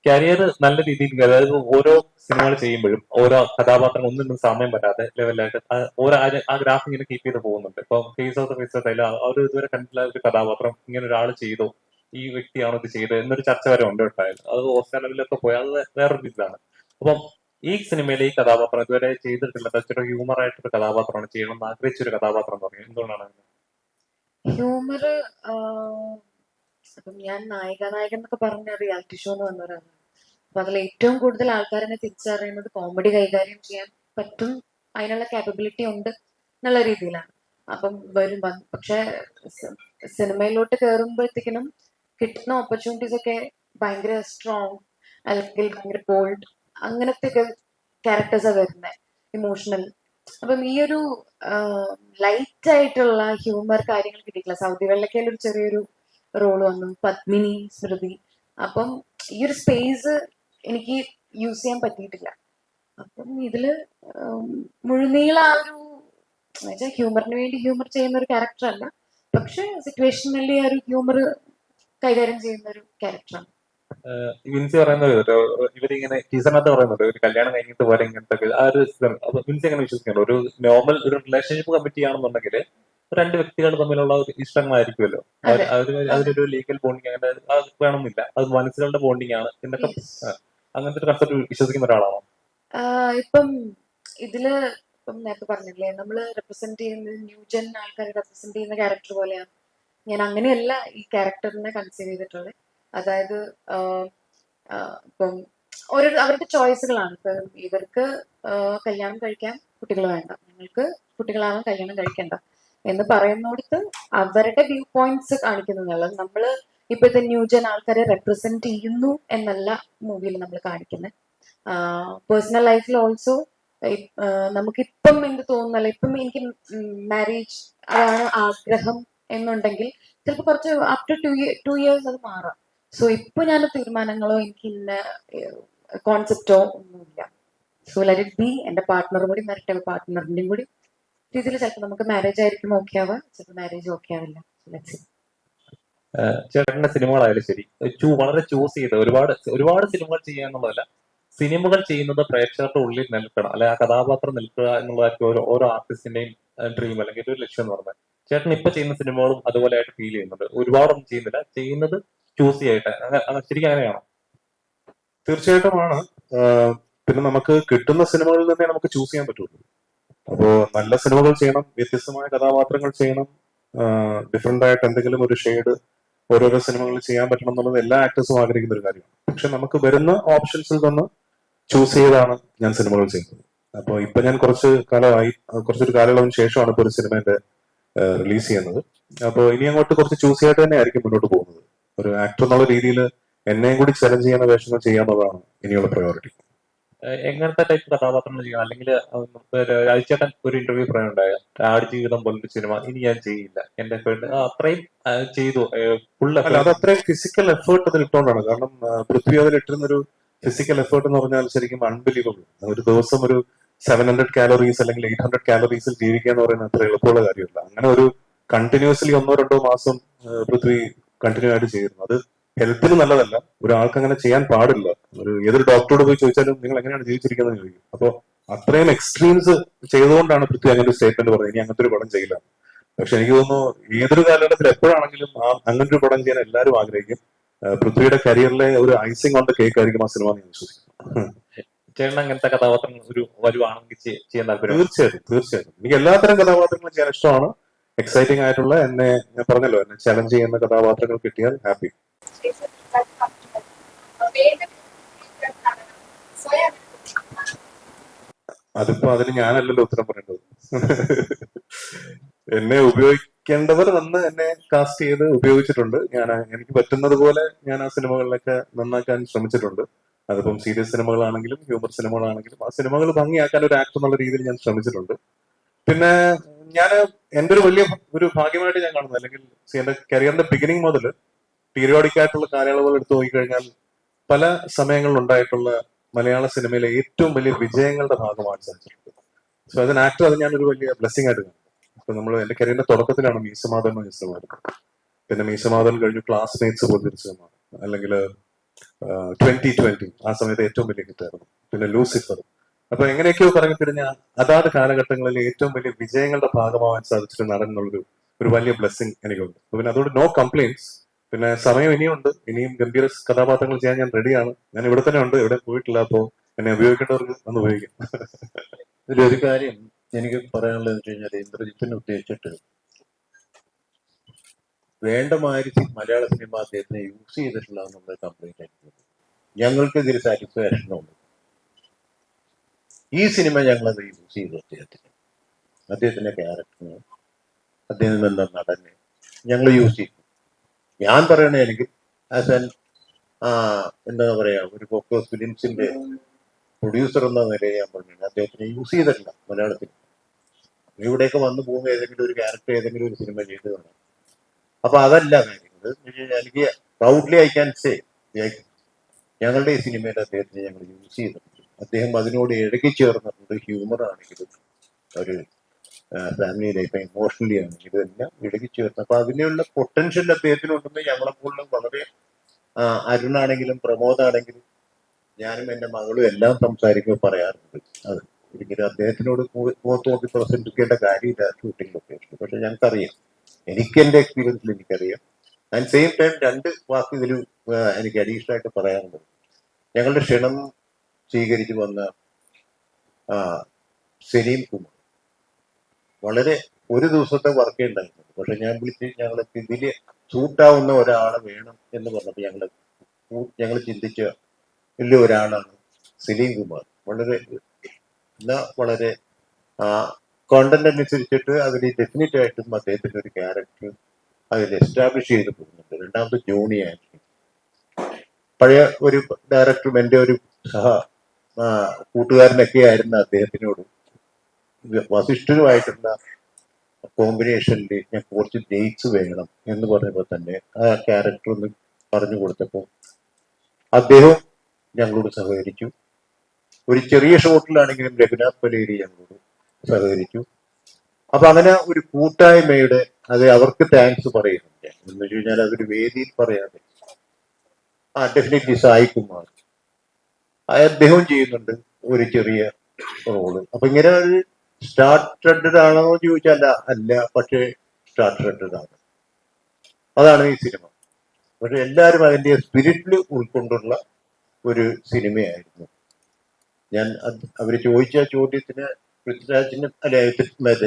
Career നല്ല രീതിയിൽ, അതായത് ഓരോ സിനിമകൾ ചെയ്യുമ്പോഴും ഓരോ കഥാപാത്രം ഒന്നും സമയം പറ്റാതെ ലെവലായിട്ട് ഓരോ ആ ഗ്രാഫ് ഇങ്ങനെ കീപ്പ് ചെയ്ത് പോകുന്നുണ്ട്. ഇപ്പൊ ഫേസ് ഓഫ് ഫേസ് ഓഫ് അവർ ഇതുവരെ കണ്ടിട്ടുള്ള ഒരു കഥാപാത്രം ഇങ്ങനെ ഒരാൾ ചെയ്തു, ഈ വ്യക്തിയാണോ ഇത് ചെയ്തത് എന്നൊരു ചർച്ച വരെ ഉണ്ട് ഉണ്ടായത്. അത് ഓസ്കാർ ലെവലിലൊക്കെ പോയി അത് വേറൊരു ഇതാണ്. അപ്പം ഈ സിനിമയിലെ ഈ കഥാപാത്രം ഇതുവരെ ചെയ്തിട്ടില്ല, കുറച്ചൊരു ഹ്യൂമർ ആയിട്ടൊരു കഥാപാത്രമാണ് ചെയ്യണം എന്ന് ആഗ്രഹിച്ചൊരു കഥാപാത്രം എന്ന് പറയുന്നത് എന്തുകൊണ്ടാണ്? ഹ്യൂമർ അപ്പം ഞാൻ നായിക എന്നൊക്കെ പറഞ്ഞ റിയാലിറ്റി ഷോ എന്ന് വന്നവരാണ്. അപ്പൊ അതിൽ ഏറ്റവും കൂടുതൽ ആൾക്കാരെന്നെ തിരിച്ചറിയുന്നത് കോമഡി കൈകാര്യം ചെയ്യാൻ പറ്റും, അതിനുള്ള കാപ്പബിലിറ്റി ഉണ്ട് എന്നുള്ള രീതിയിലാണ്. അപ്പം പക്ഷെ സിനിമയിലോട്ട് കയറുമ്പോഴത്തേക്കിനും കിട്ടുന്ന ഓപ്പർച്യൂണിറ്റീസ് ഒക്കെ ഭയങ്കര സ്ട്രോങ് അല്ലെങ്കിൽ ഭയങ്കര ബോൾഡ് അങ്ങനത്തെ ക്യാരക്ടേഴ്സാണ് വരുന്നത്, ഇമോഷണൽ. അപ്പം ഈ ഒരു ലൈറ്റ് ആയിട്ടുള്ള ഹ്യൂമർ കാര്യങ്ങൾ കിട്ടിയിട്ടില്ല. സൗദി വെള്ളക്കയിൽ ഒരു ചെറിയൊരു റോൾ വന്നു, പത്മിനി, സ്മൃതി. അപ്പം ഈ ഒരു സ്പേസ് എനിക്ക് യൂസ് ചെയ്യാൻ പറ്റിയിട്ടില്ല. അപ്പം ഇതില് മുഴുനീള ആ ഒരു ഹ്യൂമറിന് വേണ്ടി ഹ്യൂമർ ചെയ്യുന്ന ഒരു ക്യാരക്ടർ അല്ല, പക്ഷെ സിറ്റുവേഷനലി ആ ഒരു ഹ്യൂമർ കൈകാര്യം ചെയ്യുന്ന ഒരു ക്യാരക്ടറാണ്. വിൻസി പറയുന്നത് ഇവരിങ്ങനെ ടീച്ചറിനകത്ത് പറയുന്നുണ്ട് ഒരു കല്യാണം കഴിഞ്ഞിട്ട് പോലെ ഇങ്ങനത്തെ ആ ഒരു വിൻസി എങ്ങനെ വിശ്വസിക്കുന്നുണ്ട്? ഒരു നോർമൽ ഒരു റിലേഷൻഷിപ്പ് കമ്മിറ്റ് ചെയ്യുകയാണെന്നുണ്ടെങ്കിൽ രണ്ട് വ്യക്തികൾ തമ്മിലുള്ള ഒരു ഇഷ്ടങ്ങളായിരിക്കുമല്ലോ, അതിനൊരു ലീഗൽ ബോണ്ടിങ് അങ്ങനെ അത് വേണമെന്നില്ല, അത് മനസ്സിലുള്ള ബോണ്ടിങ് ആണ് എന്നൊക്കെ അങ്ങനത്തെ ഒരു കൺസെപ്റ്റ് വിശ്വസിക്കുന്ന ഒരാളാണോ? ഇപ്പം ഇതില് ഇപ്പം നേരത്തെ പറഞ്ഞില്ലേ, നമ്മള് റെപ്രസെന്റ് ചെയ്യുന്നത് ന്യൂജൻ ആൾക്കാരെ റെപ്രസെന്റ് ചെയ്യുന്ന ക്യാരക്ടർ പോലെയാണ്. ഞാൻ അങ്ങനെയല്ല ഈ ക്യാരക്ടറിനെ കൺസീവ് ചെയ്തിട്ടുള്ളത്. അതായത് ഇപ്പം അവരുടെ ചോയ്സുകളാണ്. ഇപ്പൊ ഇവർക്ക് കല്യാണം കഴിക്കാൻ കുട്ടികൾ വേണ്ട, ഞങ്ങൾക്ക് കുട്ടികളാവാൻ കല്യാണം കഴിക്കണ്ട എന്ന് പറയുന്നിടത്ത് അവരുടെ വ്യൂ പോയിന്റ്സ് കാണിക്കുന്നുള്ളത്. നമ്മള് ഇപ്പോഴത്തെ ന്യൂജൻ ആൾക്കാരെ റെപ്രസെന്റ് ചെയ്യുന്നു എന്നല്ല മൂവിയിൽ നമ്മൾ കാണിക്കുന്നത്. പേഴ്സണൽ ലൈഫിൽ ഓൾസോ നമുക്കിപ്പം എന്ത് തോന്നുന്നല്ല, ഇപ്പം എനിക്ക് മാരേജ് അതാണ് ആഗ്രഹം എന്നുണ്ടെങ്കിൽ ചിലപ്പോൾ കുറച്ച് അപ് ടു 2 years അത് മാറാം. സോ ഇപ്പൊ ഞാൻ തീരുമാനങ്ങളോ എനിക്ക് ഇന്ന കോൺസെപ്റ്റോ ഒന്നുമില്ല. So let it be. എന്റെ പാർട്ട്ണറും കൂടി വരട്ടെ, പാർട്ട്ണറിന്റെയും കൂടി രീതിയിൽ ചിലപ്പോൾ നമുക്ക് മാരേജ് ആയിരിക്കും ഓക്കെ ആവുക, ചിലപ്പോൾ മാരേജ് ഓക്കെ ആവില്ല. ചേട്ടന്റെ സിനിമകളായാലും ശരി, വളരെ ചൂസ് ചെയ്ത് ഒരുപാട് സിനിമകൾ ചെയ്യുക എന്നുള്ളതല്ല, സിനിമകൾ ചെയ്യുന്നത് പ്രേക്ഷകരുടെ ഉള്ളിൽ നിൽക്കണം, അല്ലെ ആ കഥാപാത്രം നിൽക്കുക എന്നുള്ളതായിരിക്കും ഓരോ ആർട്ടിസ്റ്റിന്റെയും ഡ്രീം അല്ലെങ്കിൽ ഒരു ലക്ഷ്യം എന്ന് പറഞ്ഞാൽ. ചേട്ടൻ ഇപ്പൊ ചെയ്യുന്ന സിനിമകളും അതുപോലെ ആയിട്ട് ഫീൽ ചെയ്യുന്നുണ്ട്? ഒരുപാടൊന്നും ചെയ്യുന്നില്ല, ചെയ്യുന്നത് ചൂസ് ചെയ്യട്ടെ, ശരിക്കും അങ്ങനെയാണോ? തീർച്ചയായിട്ടും ആണ്. പിന്നെ നമുക്ക് കിട്ടുന്ന സിനിമകളിൽ തന്നെ നമുക്ക് ചൂസ് ചെയ്യാൻ പറ്റുള്ളൂ. അപ്പോ നല്ല സിനിമകൾ ചെയ്യണം, വ്യത്യസ്തമായ കഥാപാത്രങ്ങൾ ചെയ്യണം, ഡിഫറെന്റ് ആയിട്ട് എന്തെങ്കിലും ഒരു ഷെയ്ഡ് ഓരോരോ സിനിമകളിൽ ചെയ്യാൻ പറ്റണം എന്നുള്ളത് എല്ലാ ആക്ടേഴ്സും ആഗ്രഹിക്കുന്ന ഒരു കാര്യമാണ്. പക്ഷെ നമുക്ക് വരുന്ന ഓപ്ഷൻസിൽ നിന്ന് ചൂസ് ചെയ്താണ് ഞാൻ സിനിമകൾ ചെയ്യുന്നത്. അപ്പോൾ ഇപ്പൊ ഞാൻ കുറച്ചൊരു കാലയളവിന് ശേഷമാണ് ഇപ്പൊ ഒരു സിനിമയുടെ റിലീസ് ചെയ്യുന്നത്. അപ്പോൾ ഇനി അങ്ങോട്ട് കുറച്ച് ചൂസ് ചെയ്യായിട്ട് തന്നെ ആയിരിക്കും മുന്നോട്ട് പോകുന്നത്. ഒരു ആക്ടർ എന്നുള്ള രീതിയിൽ എന്നെയും കൂടി ചലഞ്ച് ചെയ്യുന്ന വേഷങ്ങൾ ചെയ്യാന്നുള്ളതാണ് ഇനിയുള്ള പ്രയോറിറ്റി. എങ്ങനത്തെ ടൈപ്പ് കഥാപാത്രങ്ങൾ ചെയ്യണം? അല്ലെങ്കിൽ രാജേട്ടൻ ഒരു ഇന്റർവ്യൂ പറയുന്നുണ്ടായ ആടുജീവിതം പോലൊരു സിനിമ ഇനി ഞാൻ ചെയ്യില്ല, എന്റെ അത്രയും ചെയ്തു ഫുൾ. അത് അത്രയും ഫിസിക്കൽ എഫേർട്ട് അതിൽ ഇട്ടുകൊണ്ടാണ്. കാരണം പൃഥ്വി അതിൽ ഇട്ടിരുന്ന ഒരു ഫിസിക്കൽ എഫേർട്ട് എന്ന് പറഞ്ഞാൽ ശരിക്കും അൺബിലീവബിൾ. ഒരു ദിവസം ഒരു 700 calories അല്ലെങ്കിൽ 800 calories ജീവിക്കുക എന്ന് പറയുന്നത് അത്ര എളുപ്പമുള്ള കാര്യമല്ല. അങ്ങനെ ഒരു കണ്ടിന്യൂസ്ലി 1-2 മാസം പൃഥ്വി കണ്ടിന്യൂ ആയിട്ട് ചെയ്യുന്നു. അത് ഹെൽത്തിന് നല്ലതല്ല. ഒരാൾക്ക് അങ്ങനെ ചെയ്യാൻ പാടില്ല. ഏതൊരു ഡോക്ടറോട് പോയി ചോദിച്ചാലും നിങ്ങൾ എങ്ങനെയാണ് ജീവിച്ചിരിക്കുന്നത് ചോദിക്കും. അപ്പോൾ അത്രയും എക്സ്ട്രീംസ് ചെയ്തുകൊണ്ടാണ് പൃഥ്വി അങ്ങനെ ഒരു സ്റ്റേറ്റ്മെന്റ് പറഞ്ഞത്, ഇനി അങ്ങനത്തെ ഒരു പടം ചെയ്യില്ല. പക്ഷെ എനിക്ക് തോന്നുന്നു ഏതൊരു കാലഘട്ടത്തിൽ എപ്പോഴാണെങ്കിലും അങ്ങനെ ഒരു പടം ചെയ്യാൻ എല്ലാവരും ആഗ്രഹിക്കും. പൃഥ്വിയുടെ കരിയറിലെ ഒരു ഐസിംഗ് ഓൺ ദ കേക്ക് ആയിരിക്കും ആ സിനിമ എന്ന് ഞാൻ വിശ്വസിക്കുന്നു. ചേട്ടൻ അങ്ങനത്തെ കഥാപാത്രങ്ങൾ ഒരു വരുവാണെങ്കിൽ ചെയ്യാൻ താല്പര്യം? തീർച്ചയായിട്ടും എനിക്ക് എല്ലാത്തരം കഥാപാത്രങ്ങളും ചെയ്യാൻ ഇഷ്ടമാണ്. എക്സൈറ്റിംഗ് ആയിട്ടുള്ള എന്നെ, ഞാൻ പറഞ്ഞല്ലോ, എന്നെ ചലഞ്ച് ചെയ്യുന്ന കഥാപാത്രങ്ങൾ കിട്ടിയാൽ ഹാപ്പി. അതിപ്പോ അതിന് ഞാനല്ലല്ലോ ഉത്തരം പറയേണ്ടത്. എന്നെ ഉപയോഗിക്കേണ്ടവർ വന്ന് എന്നെ കാസ്റ്റ് ചെയ്ത് ഉപയോഗിച്ചിട്ടുണ്ട്. എനിക്ക് പറ്റുന്നത് പോലെ ഞാൻ ആ സിനിമകളിലൊക്കെ നന്നാക്കാൻ ശ്രമിച്ചിട്ടുണ്ട്. അതിപ്പം സീരിയസ് സിനിമകളാണെങ്കിലും ഹ്യൂമർ സിനിമകളാണെങ്കിലും ആ സിനിമകൾ ഭംഗിയാക്കാൻ ഒരു ആക്ടർ എന്നുള്ള രീതിയിൽ ഞാൻ ശ്രമിച്ചിട്ടുണ്ട്. പിന്നെ ഞാൻ എൻ്റെ ഒരു വലിയ ഒരു ഭാഗ്യമായിട്ട് ഞാൻ കാണുന്നത്, അല്ലെങ്കിൽ എന്റെ കരിയറിന്റെ ബിഗിനിങ് മുതൽ പീരിയോഡിക് ആയിട്ടുള്ള കാലയളവുകൾ എടുത്തു നോക്കിക്കഴിഞ്ഞാൽ പല സമയങ്ങളിൽ ഉണ്ടായിട്ടുള്ള മലയാള സിനിമയിലെ ഏറ്റവും വലിയ വിജയങ്ങളുടെ ഭാഗമാണ് സാധിച്ചിട്ടുണ്ട്. സോ ആസ് എൻ ആക്ടർ അത് ഞാനൊരു വലിയ ബ്ലെസ്സിംഗ് ആയിട്ട് കാണും. ഇപ്പൊ നമ്മൾ എന്റെ കരിയറിന്റെ തുടക്കത്തിലാണ് മീശമാധവൻ എന്ന സിനിമ, പിന്നെ മീശമാധവൻ കഴിഞ്ഞു ക്ലാസ്മേറ്റ്സ് പോലൊരു സിനിമ, അല്ലെങ്കിൽ 2020 ആ സമയത്ത് ഏറ്റവും വലിയ ഹിറ്റായിരുന്നു, പിന്നെ ലൂസിഫർ. അപ്പൊ എങ്ങനെയൊക്കെയോ പറഞ്ഞു കഴിഞ്ഞാൽ അതാത് കാലഘട്ടങ്ങളിൽ ഏറ്റവും വലിയ വിജയങ്ങളുടെ ഭാഗമാവാൻ സാധിച്ചിട്ട് നടൻ എന്നുള്ളൊരു വലിയ ബ്ലെസ്സിംഗ് എനിക്കുണ്ട്. പിന്നെ അതുകൊണ്ട് നോ കംപ്ലൈൻസ്. പിന്നെ സമയം ഇനിയുണ്ട്, ഇനിയും ഗംഭീര കഥാപാത്രങ്ങൾ ചെയ്യാൻ ഞാൻ റെഡിയാണ്. ഞാൻ ഇവിടെ തന്നെ ഉണ്ട്, എവിടെ പോയിട്ടില്ല. അപ്പോ എന്നെ ഉപയോഗിക്കേണ്ടവർക്ക് അന്ന് ഉപയോഗിക്കും. ഇതിലൊരു കാര്യം എനിക്ക് പറയാനുള്ളത് വെച്ച് കഴിഞ്ഞാൽ, ഇന്ദ്രജിത്തിനെ ഉദ്ദേശിച്ചിട്ട് വേണ്ട മാതിരി മലയാള സിനിമ അദ്ദേഹത്തിനെ യൂസ് ചെയ്തിട്ടില്ല എന്നുള്ള കംപ്ലൈന്റ് ആയിരിക്കും. ഞങ്ങൾക്ക് ഇതിൽ സാറ്റിസ്ഫാക്ഷനുണ്ട്. ഈ സിനിമ ഞങ്ങളത് യൂസ് ചെയ്തു. അദ്ദേഹത്തിന്റെ ക്യാരക്ടറിന്, അദ്ദേഹം എന്ന നടനെ ഞങ്ങൾ യൂസ് ചെയ്തു. ഞാൻ പറയണേ, എനിക്ക് ആസ് ആൻ എന്താ പറയാ, ഒരു ഫോക്കസ് ഫിലിംസിന്റെ പ്രൊഡ്യൂസർ എന്ന നിലയിൽ ഞാൻ പറഞ്ഞു അദ്ദേഹത്തിനെ യൂസ് ചെയ്തിട്ടില്ല മലയാളത്തിൽ. ഇവിടെയൊക്കെ വന്നു പോകുമ്പോൾ ഏതെങ്കിലും ഒരു ക്യാരക്ടർ ഏതെങ്കിലും ഒരു സിനിമ ചെയ്തു വേണം. അപ്പൊ അതല്ല കാര്യങ്ങൾ. എനിക്ക് പ്രൗഡ്ലി ഐ ക്യാൻ സേ, ഞങ്ങളുടെ ഈ സിനിമയിൽ അദ്ദേഹത്തിനെ ഞങ്ങൾ യൂസ് ചെയ്തിട്ടുണ്ട്. അദ്ദേഹം അതിനോട് ഇഴകി ചേർന്നിട്ടുണ്ട്. ഹ്യൂമർ ആണെങ്കിലും ഒരു ഫാമിലി ലൈഫ്, ഇമോഷണലി ആണെങ്കിലും എല്ലാം ഇഴകി ചേർന്ന്. അപ്പൊ അതിനുള്ള പൊട്ടൻഷ്യൽ അദ്ദേഹത്തിനുണ്ടെന്ന് ഞങ്ങളെപ്പോലും വളരെ അരുണാണെങ്കിലും പ്രമോദാണെങ്കിലും ഞാനും എൻ്റെ മകളും എല്ലാം സംസാരിക്കുമ്പോൾ പറയാറുണ്ട്. അത് ഒരിക്കലും അദ്ദേഹത്തിനോട് മുഖത്ത് നോക്കി പ്രസന്റിക്കേണ്ട കാര്യമില്ല ഷൂട്ടിംഗ് ലൊക്കേഷൻ. പക്ഷെ ഞങ്ങൾക്കറിയാം, എനിക്ക് എൻ്റെ എക്സ്പീരിയൻസിൽ എനിക്കറിയാം. ആൻഡ് സെയിം ടൈം രണ്ട് വാക്ക് ഇതിൽ എനിക്ക് അഡീഷണൽ ആയിട്ട് പറയാറുണ്ട്. ഞങ്ങളുടെ ക്ഷണം സ്വീകരിച്ചു വന്ന സലീം കുമാർ വളരെ ഒരു ദിവസത്തെ വർക്കേ ഉണ്ടായിരുന്നുള്ളൂ. പക്ഷെ ഞാൻ വിളിച്ച് ഞങ്ങൾക്ക് ഇതിൽ സൂട്ടാവുന്ന ഒരാളെ വേണം എന്ന് പറഞ്ഞപ്പോൾ ഞങ്ങൾ ചിന്തിച്ച വലിയ ഒരാളാണ് സലീം കുമാർ. വളരെ കോണ്ടന്റ് അനുസരിച്ചിട്ട് അതിൽ ഡെഫിനറ്റ് ആയിട്ടും അദ്ദേഹത്തിന്റെ ഒരു ക്യാരക്ടർ അതിൽ എസ്റ്റാബ്ലിഷ് ചെയ്ത് പോകുന്നുണ്ട്. രണ്ടാമത് ജോണി ആന്റണി, പഴയ ഒരു ഡയറക്ടറും എൻ്റെ ഒരു കൂട്ടുകാരനൊക്കെ ആയിരുന്ന അദ്ദേഹത്തിനോട് വസിഷ്ഠനുമായിട്ടുള്ള കോമ്പിനേഷനിൽ ഞാൻ കുറച്ച് ഡേറ്റ്സ് വേണം എന്ന് പറഞ്ഞപ്പോൾ തന്നെ ആ ക്യാരക്ടർ ഒന്ന് പറഞ്ഞു കൊടുത്തപ്പോൾ അദ്ദേഹം ഞങ്ങളോട് സഹകരിച്ചു. ഒരു ചെറിയ ഷോട്ടിലാണെങ്കിലും രഘുനാഥ് പലേരി ഞങ്ങളോട് സഹകരിച്ചു. അപ്പൊ അങ്ങനെ ഒരു കൂട്ടായ്മയുടെ അത് അവർക്ക് താങ്ക്സ് പറയുന്നുണ്ട്. എന്ന് വെച്ച് കഴിഞ്ഞാൽ അതൊരു വേദിയിൽ പറയാതെ ഡെഫിനറ്റ്ലി സായി കുമാർ അദ്ദേഹം ചെയ്യുന്നുണ്ട് ഒരു ചെറിയ റോള്. അപ്പൊ ഇങ്ങനെ ഒരു സ്റ്റാർട്ടഡ് ആണോ എന്ന് ചോദിച്ചാൽ അല്ല, പക്ഷേ സ്റ്റാർട്ടഡ് ആണ്. അതാണ് ഈ സിനിമ. പക്ഷെ എല്ലാവരും അതിന്റെ സ്പിരിറ്റിൽ ഉൾക്കൊണ്ടുള്ള ഒരു സിനിമയായിരുന്നു. ഞാൻ അവര് ചോദിച്ച ചോദ്യത്തിന് പൃഥ്വിരാജിന്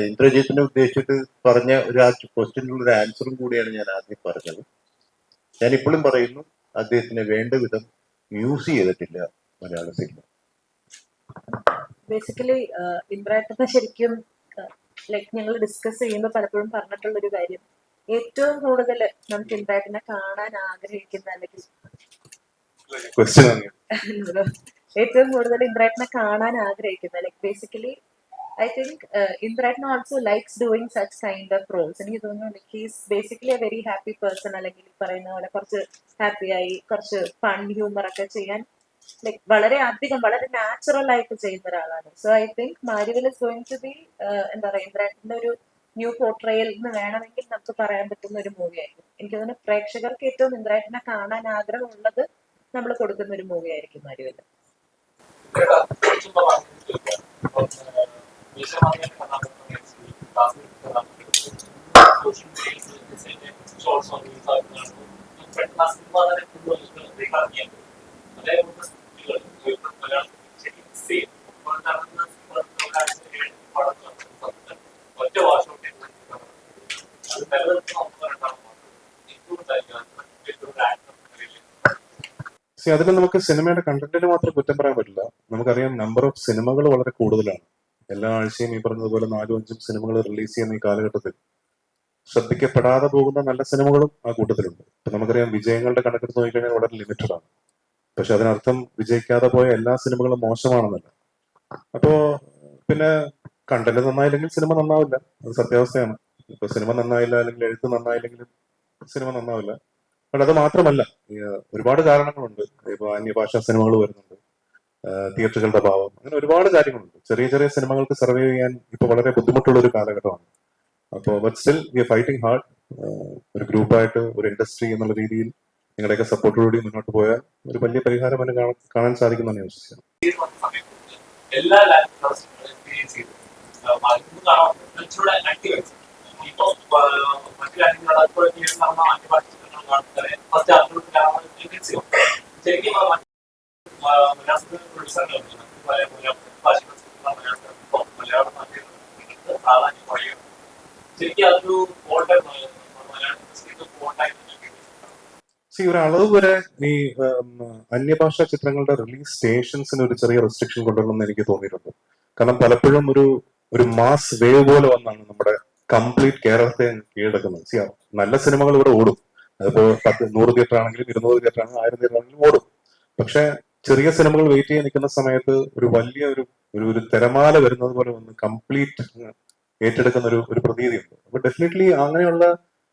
ഇന്ദ്രജിത്തിനെ ഉദ്ദേശിച്ചിട്ട് പറഞ്ഞ ഒരു ക്വസ്റ്റ്യനുള്ള ഒരു ആൻസറും കൂടിയാണ് ഞാൻ ആദ്യം പറഞ്ഞത്. ഞാൻ ഇപ്പോഴും പറയുന്നു, അദ്ദേഹത്തിനെ വേണ്ട വിധം യൂസ് ചെയ്തിട്ടില്ല മലയാള സിനിമ. ബേസിക്കലി ഇന്ദ്രേട്ടനെ ശരിക്കും ലൈക്ക് ഞങ്ങൾ ഡിസ്കസ് ചെയ്യുമ്പോൾ പലപ്പോഴും പറഞ്ഞിട്ടുള്ള ഒരു കാര്യം, ഏറ്റവും കൂടുതൽ നമുക്ക് ഇന്ദ്രേട്ടനെ കാണാൻ ആഗ്രഹിക്കുന്ന, അല്ലെങ്കിൽ ഏറ്റവും കൂടുതൽ ഇന്ദ്രേട്ടനെ കാണാൻ ആഗ്രഹിക്കുന്ന, ലൈക്ക് ബേസിക്കലി ഐ തിങ്ക് ഇന്ദ്രേട്ടൻ also likes doing such kind of roles. എനിക്ക് തോന്നുന്നു like he's basically a very happy person, അല്ലെങ്കിൽ പറയുന്ന പോലെ കുറച്ച് ഹാപ്പിയായി കുറച്ച് ഫൺ ഹ്യൂമർ ഒക്കെ ചെയ്യാൻ ലൈക്ക് വളരെ നാച്ചുറൽ ആയിട്ട് ചെയ്യുന്ന ഒരാളാണ്. സോ ഐ തിങ്ക് മാരിവൽ ഇസ് ഗോയിങ് ടു ബി എന്താ പറയുക, ഇന്ദ്രേട്ടന്റെ ഒരു ന്യൂ പോർട്രയൽ എന്ന് വേണമെങ്കിൽ നമുക്ക് പറയാൻ പറ്റുന്ന ഒരു മൂവി ആയിരിക്കും. എനിക്ക് തോന്നുന്നു പ്രേക്ഷകർക്ക് ഏറ്റവും ഇന്ദ്രേട്ടനെ കാണാൻ ആഗ്രഹമുള്ളത് നമ്മൾ കൊടുക്കുന്ന ഒരു മൂവി ആയിരിക്കും മാരിവില്ലൻ. അതിന് നമുക്ക് സിനിമയുടെ കണ്ടന്റിന് മാത്രം കുറ്റം പറയാൻ പറ്റില്ല. നമുക്കറിയാം നമ്പർ ഓഫ് സിനിമകൾ വളരെ കൂടുതലാണ്. എല്ലാ ആഴ്ചയും ഈ പറഞ്ഞതുപോലെ 4-5 സിനിമകൾ റിലീസ് ചെയ്യുന്ന ഈ കാലഘട്ടത്തിൽ ശ്രദ്ധിക്കപ്പെടാതെ പോകുന്ന നല്ല സിനിമകളും ആ കൂട്ടത്തിലുണ്ട്. ഇപ്പൊ നമുക്കറിയാം വിജയങ്ങളുടെ കണക്കെടുത്ത് നോക്കിക്കഴിഞ്ഞാൽ വളരെ ലിമിറ്റഡ് ആണ്. പക്ഷെ അതിനർത്ഥം വിജയിക്കാതെ പോയ എല്ലാ സിനിമകളും മോശമാണെന്നല്ല. അപ്പോ പിന്നെ കണ്ടന്റ് നന്നായില്ലെങ്കിൽ സിനിമ നന്നാവില്ല, അത് സത്യാവസ്ഥയാണ്. ഇപ്പൊ സിനിമ നന്നായില്ല അല്ലെങ്കിൽ എഴുത്ത് നന്നായില്ലെങ്കിലും സിനിമ നന്നാവില്ല. പക്ഷെ അത് മാത്രമല്ല, ഒരുപാട് കാരണങ്ങളുണ്ട്. ഇപ്പൊ അന്യഭാഷാ സിനിമകൾ വരുന്നുണ്ട്, തിയേറ്ററുകളുടെ ഭാവം, അങ്ങനെ ഒരുപാട് കാര്യങ്ങളുണ്ട്. ചെറിയ ചെറിയ സിനിമകൾക്ക് സർവൈവ് ചെയ്യാൻ ഇപ്പൊ വളരെ ബുദ്ധിമുട്ടുള്ള ഒരു കാലഘട്ടമാണ്. അപ്പോൾ but still we are fighting hard. ഒരു ഗ്രൂപ്പായിട്ട് ഒരു ഇൻഡസ്ട്രി എന്നുള്ള രീതിയിൽ നിങ്ങളുടെയൊക്കെ സപ്പോർട്ടോടുകൂടി മുന്നോട്ട് പോയാൽ ഒരു വലിയ പരിഹാരം അതിന് കാണാൻ സാധിക്കുമെന്നാണ് ഞാൻ വിശ്വസിക്കുന്നത്. എല്ലാ ഒരളവ് വരെ ഈ അന്യഭാഷാ ചിത്രങ്ങളുടെ റിലീസ് സ്റ്റേഷൻസിന് ഒരു ചെറിയ റെസ്ട്രിക്ഷൻ കൊണ്ടുവരണമെന്ന് എനിക്ക് തോന്നിയിട്ടുണ്ട്. കാരണം പലപ്പോഴും ഒരു മാസ് വേവ് പോലെ വന്നാണ് നമ്മുടെ കംപ്ലീറ്റ് കേരളത്തെ കീഴടക്കുന്നത്. നല്ല സിനിമകൾ ഇവിടെ ഓടും. അതിപ്പോ 100 തിയേറ്റർ ആണെങ്കിലും 200 തിയേറ്റർ ആണെങ്കിലും 1000 തിയേറ്റർ ആണെങ്കിലും ഓടും. പക്ഷെ ചെറിയ സിനിമകൾ വെയിറ്റ് ചെയ്യാൻ നിൽക്കുന്ന സമയത്ത് ഒരു വലിയ ഒരു തിരമാല വരുന്നത് പോലെ വന്ന് കംപ്ലീറ്റ് ഏറ്റെടുക്കുന്ന ഒരു പ്രതീതിയുണ്ട്. അപ്പൊ ഡെഫിനറ്റ്ലി അങ്ങനെയുള്ള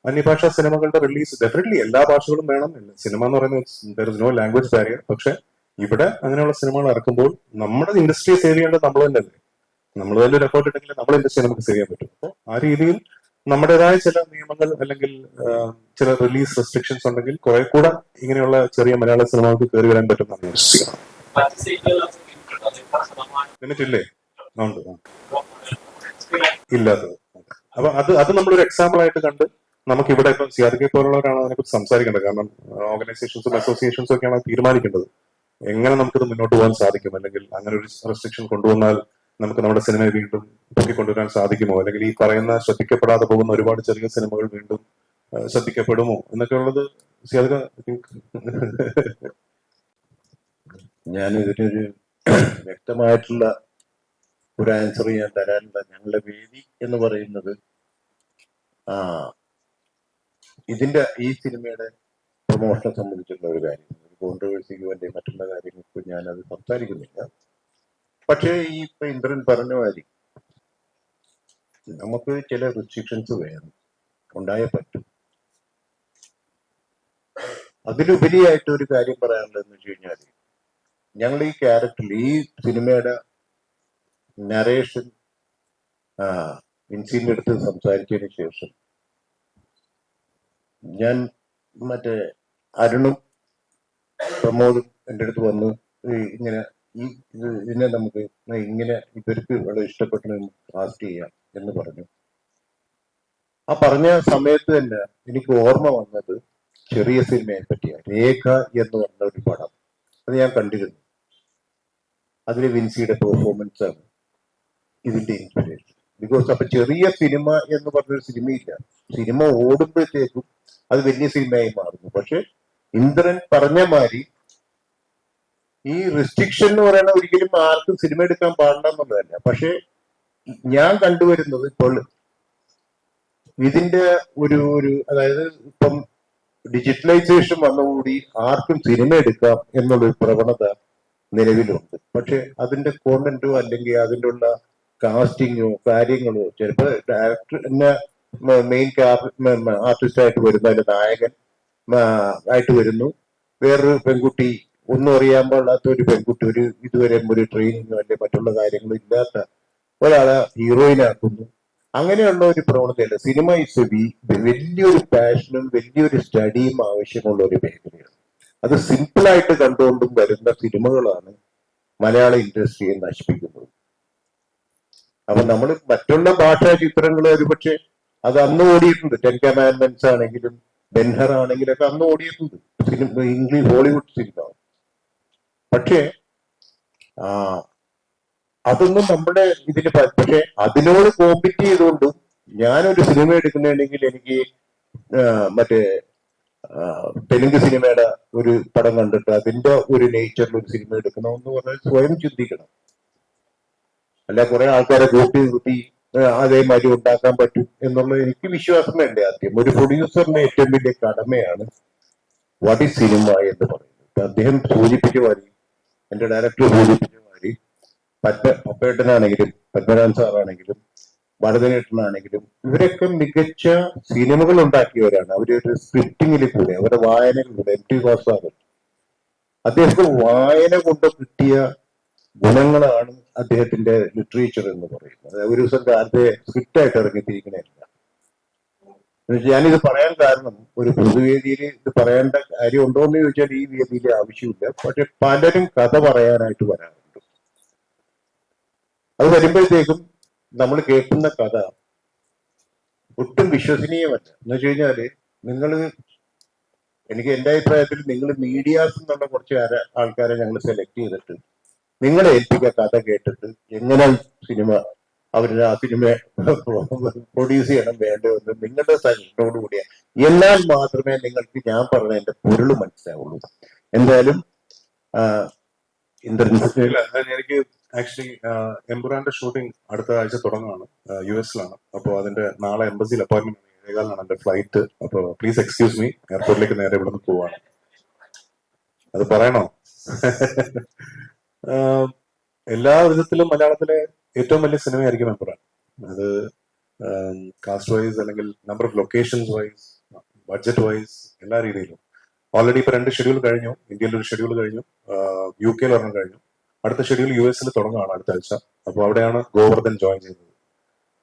അന്യഭാഷാ സിനിമകളുടെ റിലീസ് ഡെഫിനറ്റ്ലി എല്ലാ ഭാഷകളും വേണം. സിനിമ എന്ന് പറയുന്നത് നോ ലാംഗ്വേജ് ബാരിയർ. പക്ഷെ ഇവിടെ അങ്ങനെയുള്ള സിനിമകൾ ഇറക്കുമ്പോൾ നമ്മുടെ ഇൻഡസ്ട്രിയെ സേവ് ചെയ്യേണ്ടത് നമ്മൾ തന്നെയല്ലേ. നമ്മൾ തന്നെ ഒരു എഫേർട്ട് ഉണ്ടെങ്കിൽ നമ്മുടെ ഇൻഡസ്ട്രി നമുക്ക് സേവ് ചെയ്യാൻ പറ്റും. അപ്പോൾ ആ രീതിയിൽ നമ്മുടേതായ ചില നിയമങ്ങൾ അല്ലെങ്കിൽ ചില റിലീസ് റെസ്ട്രിക്ഷൻസ് ഉണ്ടെങ്കിൽ കുറെ കൂടെ ഇങ്ങനെയുള്ള ചെറിയ മലയാള സിനിമകൾക്ക് കയറി വരാൻ പറ്റും എന്നാണ് ഞാൻ വിശ്വസിക്കുന്നത്. ലിമിറ്റ് ഇല്ലേ? ഉണ്ട്, ഇല്ലാത്തത്. അപ്പൊ അത് നമ്മളൊരു എക്സാമ്പിൾ ആയിട്ട് കണ്ട് നമുക്ക് ഇവിടെ ഇപ്പം സിയാദിക്കെ പോലുള്ളവരാണ് അതിനെക്കുറിച്ച് സംസാരിക്കേണ്ടത്. കാരണം ഓർഗനൈസേഷൻസും അസോസിയേഷൻസും ഒക്കെയാണ് തീരുമാനിക്കേണ്ടത് എങ്ങനെ നമുക്കിത് മുന്നോട്ട് പോകാൻ സാധിക്കും, അല്ലെങ്കിൽ അങ്ങനെ ഒരു റെസ്ട്രിക്ഷൻ കൊണ്ടുവന്നാൽ നമുക്ക് നമ്മുടെ സിനിമയെ വീണ്ടും പൊക്കിക്കൊണ്ടുവരാൻ സാധിക്കുമോ, അല്ലെങ്കിൽ ഈ പറയുന്ന ശ്രദ്ധിക്കപ്പെടാതെ പോകുന്ന ഒരുപാട് ചെറിയ സിനിമകൾ വീണ്ടും ശ്രദ്ധിക്കപ്പെടുമോ എന്നൊക്കെ ഉള്ളത് സിയാദിക ഞാൻ ഇതിനൊരു വ്യക്തമായിട്ടുള്ള ഒരു ആൻസർ ഞാൻ തരാനില്ല. ഞങ്ങളുടെ വേദി എന്ന് പറയുന്നത് ഈ സിനിമയുടെ പ്രൊമോഷനെ സംബന്ധിച്ചുള്ള ഒരു കാര്യം, കോൺട്രവേഴ്സിക്ക് വേണ്ടി മറ്റുള്ള കാര്യങ്ങൾക്ക് ഞാനത് സംസാരിക്കുന്നില്ല. പക്ഷേ ഈ ഇപ്പൊ ഇന്ദ്രൻ പറഞ്ഞ മാതിരി നമുക്ക് ചില റെസ്ട്രിക്ഷൻസ് വേണം, ഉണ്ടായേ പറ്റും. അതിലുപരിയായിട്ട് ഒരു കാര്യം പറയാനുള്ളതെന്ന് വെച്ച് കഴിഞ്ഞാൽ, ഞങ്ങൾ ഈ ക്യാരക്ടറിൽ ഈ സിനിമയുടെ നരേഷൻ വിൻസിന്റെ അടുത്ത് സംസാരിച്ചതിന് ശേഷം ഞാൻ മറ്റേ അരുണും പ്രമോദും എൻ്റെ അടുത്ത് വന്ന് ഇങ്ങനെ ഇതിനെ നമുക്ക് ഇങ്ങനെ ഇവർക്ക് വളരെ ഇഷ്ടപ്പെട്ട കാസ്റ്റ് ചെയ്യാം എന്ന് പറഞ്ഞു. ആ പറഞ്ഞ സമയത്ത് തന്നെ എനിക്ക് ഓർമ്മ വന്നത് ചെറിയ സിനിമയെ പറ്റിയാണ്. രേഖ എന്ന് പറഞ്ഞ ഒരു പടം, അത് ഞാൻ കണ്ടിരുന്നു. അതിൽ വിൻസിയുടെ പെർഫോമൻസ് ആണ് ഇതിന്റെ ഇൻസ്പിറേഷൻ. ബിക്കോസ് അപ്പൊ ചെറിയ സിനിമ എന്ന് പറഞ്ഞൊരു സിനിമയില്ല. സിനിമ ഓടുമ്പോഴത്തേക്കും അത് വലിയ സിനിമയായി മാറുന്നു. പക്ഷെ ഇന്ദ്രൻ പറഞ്ഞ മാതിരി ഈ റെസ്ട്രിക്ഷൻ എന്ന് പറയുന്നത് ഒരിക്കലും ആർക്കും സിനിമ എടുക്കാൻ പാടില്ല എന്നുള്ളതല്ല. പക്ഷെ ഞാൻ കണ്ടുവരുന്നത് ഇപ്പോൾ ഇതിന്റെ ഒരു അതായത് ഇപ്പം ഡിജിറ്റലൈസേഷൻ വന്നുകൂടി ആർക്കും സിനിമ എടുക്കാം എന്നുള്ളൊരു പ്രവണത നിലവിലുണ്ട്. പക്ഷെ അതിന്റെ കോണ്ടന്റോ അല്ലെങ്കിൽ അതിൻ്റെ ഉള്ള കാസ്റ്റിങ്ങോ കാര്യങ്ങളോ ചിലപ്പോൾ ഡയറക്ടർ തന്നെ മെയിൻ ആർട്ടിസ്റ്റ് ആയിട്ട് വരുന്നു, അതിന്റെ നായകൻ ആയിട്ട് വരുന്നു, വേറൊരു പെൺകുട്ടി ഒന്നും അറിയാൻ പാടില്ലാത്ത ഒരു പെൺകുട്ടി, ഇതുവരെ ഒരു ട്രെയിനിങ്ങോ അല്ലെങ്കിൽ മറ്റുള്ള കാര്യങ്ങളോ ഇല്ലാത്ത ഒരാളെ ഹീറോയിനാക്കുന്നു. അങ്ങനെയുള്ള ഒരു പ്രവണതയല്ല. സിനിമ ഇസ് വലിയൊരു പാഷനും വലിയൊരു സ്റ്റഡിയും ആവശ്യമുള്ള ഒരു മേഖലയാണ്. അത് സിമ്പിളായിട്ട് കണ്ടുകൊണ്ടും വരുന്ന സിനിമകളാണ് മലയാള ഇൻഡസ്ട്രിയെ നശിപ്പിക്കുന്നത്. അപ്പൊ നമ്മൾ മറ്റുള്ള ഭാഷാ ചിത്രങ്ങൾ ഒരുപക്ഷെ അത് അന്ന് ഓടിയിട്ടുണ്ട്. 10 കമാൻഡ്മെന്റ്സ് ആണെങ്കിലും ബെൻഹർ ആണെങ്കിലും ഒക്കെ അന്ന് ഓടിയിട്ടുണ്ട് സിനിമ, ഇംഗ്ലീഷ് ഹോളിവുഡ് സിനിമ. പക്ഷേ അതൊന്നും നമ്മുടെ ഇതിന് പക്ഷെ അതിനോട് കോമ്പറ്റ് ചെയ്തുകൊണ്ടും ഞാനൊരു സിനിമ എടുക്കുന്നുണ്ടെങ്കിൽ എനിക്ക് മറ്റേ തെലുങ്ക് സിനിമയുടെ ഒരു പടം കണ്ടിട്ട് അതിന്റെ ഒരു നേച്ചറിൽ ഒരു സിനിമ എടുക്കണമെന്ന് പറഞ്ഞാൽ സ്വയം ചിന്തിക്കണം. അല്ല കുറെ ആൾക്കാരെ കൂട്ടി നിർത്തി അതേമാതിരി ഉണ്ടാക്കാൻ പറ്റും എന്നുള്ള എനിക്ക് വിശ്വാസം വേണ്ടേ. ആദ്യം ഒരു പ്രൊഡ്യൂസറിന്റെ ഏറ്റവും വലിയ കടമയാണ് വാട്ട് ഈസ് സിനിമ എന്ന് പറയുന്നത്. അദ്ദേഹം സൂചിപ്പിച്ച മാതിരി, എന്റെ ഡയറക്ടർ സൂചിപ്പിച്ച മാതിരി, പപ്പേട്ടനാണെങ്കിലും പത്മനാഭൻ സാറാണെങ്കിലും ഭരതനേട്ടനാണെങ്കിലും ഇവരൊക്കെ മികച്ച സിനിമകൾ ഉണ്ടാക്കിയവരാണ്. അവരൊരു സ്ക്രിപ്റ്റിങ്ങിൽ കൂടെ അവരുടെ വായനകളിലൂടെ MT വാസുദേവൻ അദ്ദേഹത്തിന് വായന കൊണ്ട് കിട്ടിയ ഗുണങ്ങളാണ് അദ്ദേഹത്തിന്റെ ലിറ്ററേച്ചർ എന്ന് പറയുന്നത്. ഒരു ദിവസം കാലത്തെ സ്ക്രിപ്റ്റായിട്ട് ഇറങ്ങിത്തിരിക്കണല്ല. ഞാനിത് പറയാൻ കാരണം ഒരു പൊതുവേദിയിൽ ഇത് പറയേണ്ട കാര്യം ഉണ്ടോ എന്ന് ചോദിച്ചാൽ ഈ വേദിയിൽ ആവശ്യമില്ല. പക്ഷെ പലരും കഥ പറയാനായിട്ട് വരാറുണ്ട്. അത് വരുമ്പോഴത്തേക്കും നമ്മൾ കേൾക്കുന്ന കഥ ഒട്ടും വിശ്വസനീയമല്ല. എന്ന് വെച്ച് കഴിഞ്ഞാല് എനിക്ക് എന്റെ അഭിപ്രായത്തിൽ നിങ്ങൾ മീഡിയാസ് എന്നുള്ള കുറച്ച് ആൾക്കാരെ ഞങ്ങൾ സെലക്ട് ചെയ്തിട്ട് നിങ്ങളെ ഏൽപ്പിക്കുക കഥ കേട്ടിട്ട് എങ്ങനെ സിനിമ ആ സിനിമ പ്രൊഡ്യൂസ് ചെയ്യണം വേണ്ടതെന്ന് നിങ്ങളുടെ സജഷനോട് കൂടിയ എന്നാൽ മാത്രമേ നിങ്ങൾക്ക് ഞാൻ പറഞ്ഞ എന്റെ പൊരുള് മനസ്സിലാവുള്ളൂ. എന്തായാലും എനിക്ക് ആക്ച്വലി എംപുരാന്റെ ഷൂട്ടിംഗ് അടുത്ത ആഴ്ച തുടങ്ങുകയാണ്. US-ലാണ്. അപ്പോൾ അതിന്റെ നാളെ എംബസിയിൽ അപ്പോയിന്റ്മെന്റ് 7:15 എന്റെ ഫ്ലൈറ്റ്. അപ്പോൾ പ്ലീസ് എക്സ്ക്യൂസ് മീ, എയർപോർട്ടിലേക്ക് നേരെ ഇവിടെ നിന്ന് പോവാണ്. അത് പറയണോ? എല്ലാ വിധത്തിലും മലയാളത്തിലെ ഏറ്റവും വലിയ സിനിമയായിരിക്കും എംപുരാൻ. അത് കാസ്റ്റ് വൈസ് അല്ലെങ്കിൽ number of locations wise, budget wise, എല്ലാ രീതിയിലും. ഓൾറെഡി ഇപ്പൊ 2 ഷെഡ്യൂൾ കഴിഞ്ഞു. ഇന്ത്യയിൽ ഒരു ഷെഡ്യൂൾ കഴിഞ്ഞു, UK ഒരെണ്ണം കഴിഞ്ഞു. അടുത്ത ഷെഡ്യൂൾ US-ൽ തുടങ്ങുകയാണ് അടുത്ത ആഴ്ച. അപ്പോൾ അവിടെയാണ് ഗോവർദ്ധൻ ജോയിൻ ചെയ്തത്.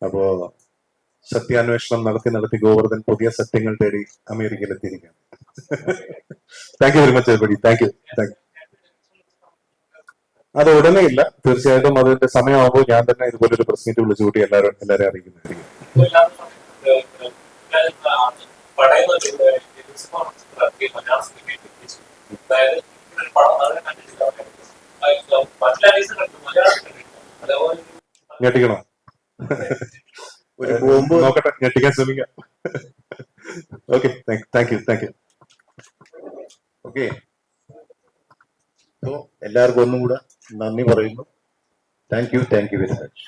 അപ്പോ സത്യാന്വേഷണം നടത്തി ഗോവർദ്ധൻ പുതിയ സത്യങ്ങൾ തേടി അമേരിക്കയിൽ എത്തിയിരിക്കുകയാണ്. Thank you very much everybody. Thank you. അത് ഉടനെ ഇല്ല, തീർച്ചയായിട്ടും അതിന്റെ സമയമാകുമ്പോൾ ഞാൻ തന്നെ ഇതുപോലൊരു പ്രസ് മീറ്റ് വിളിച്ചു കൂട്ടി എല്ലാവരെയും അറിയിക്കുന്നതായിരിക്കും. ഞെട്ടിക്കണോ? ഒരു ബോംബ് നോക്കട്ടെ, ഞെട്ടിക്കാൻ ശ്രമിക്കാം. Okay, thank you. ഓക്കെ, എല്ലാവർക്കും ഒന്നും കൂടെ നന്ദി പറയുന്നു. Thank you very much.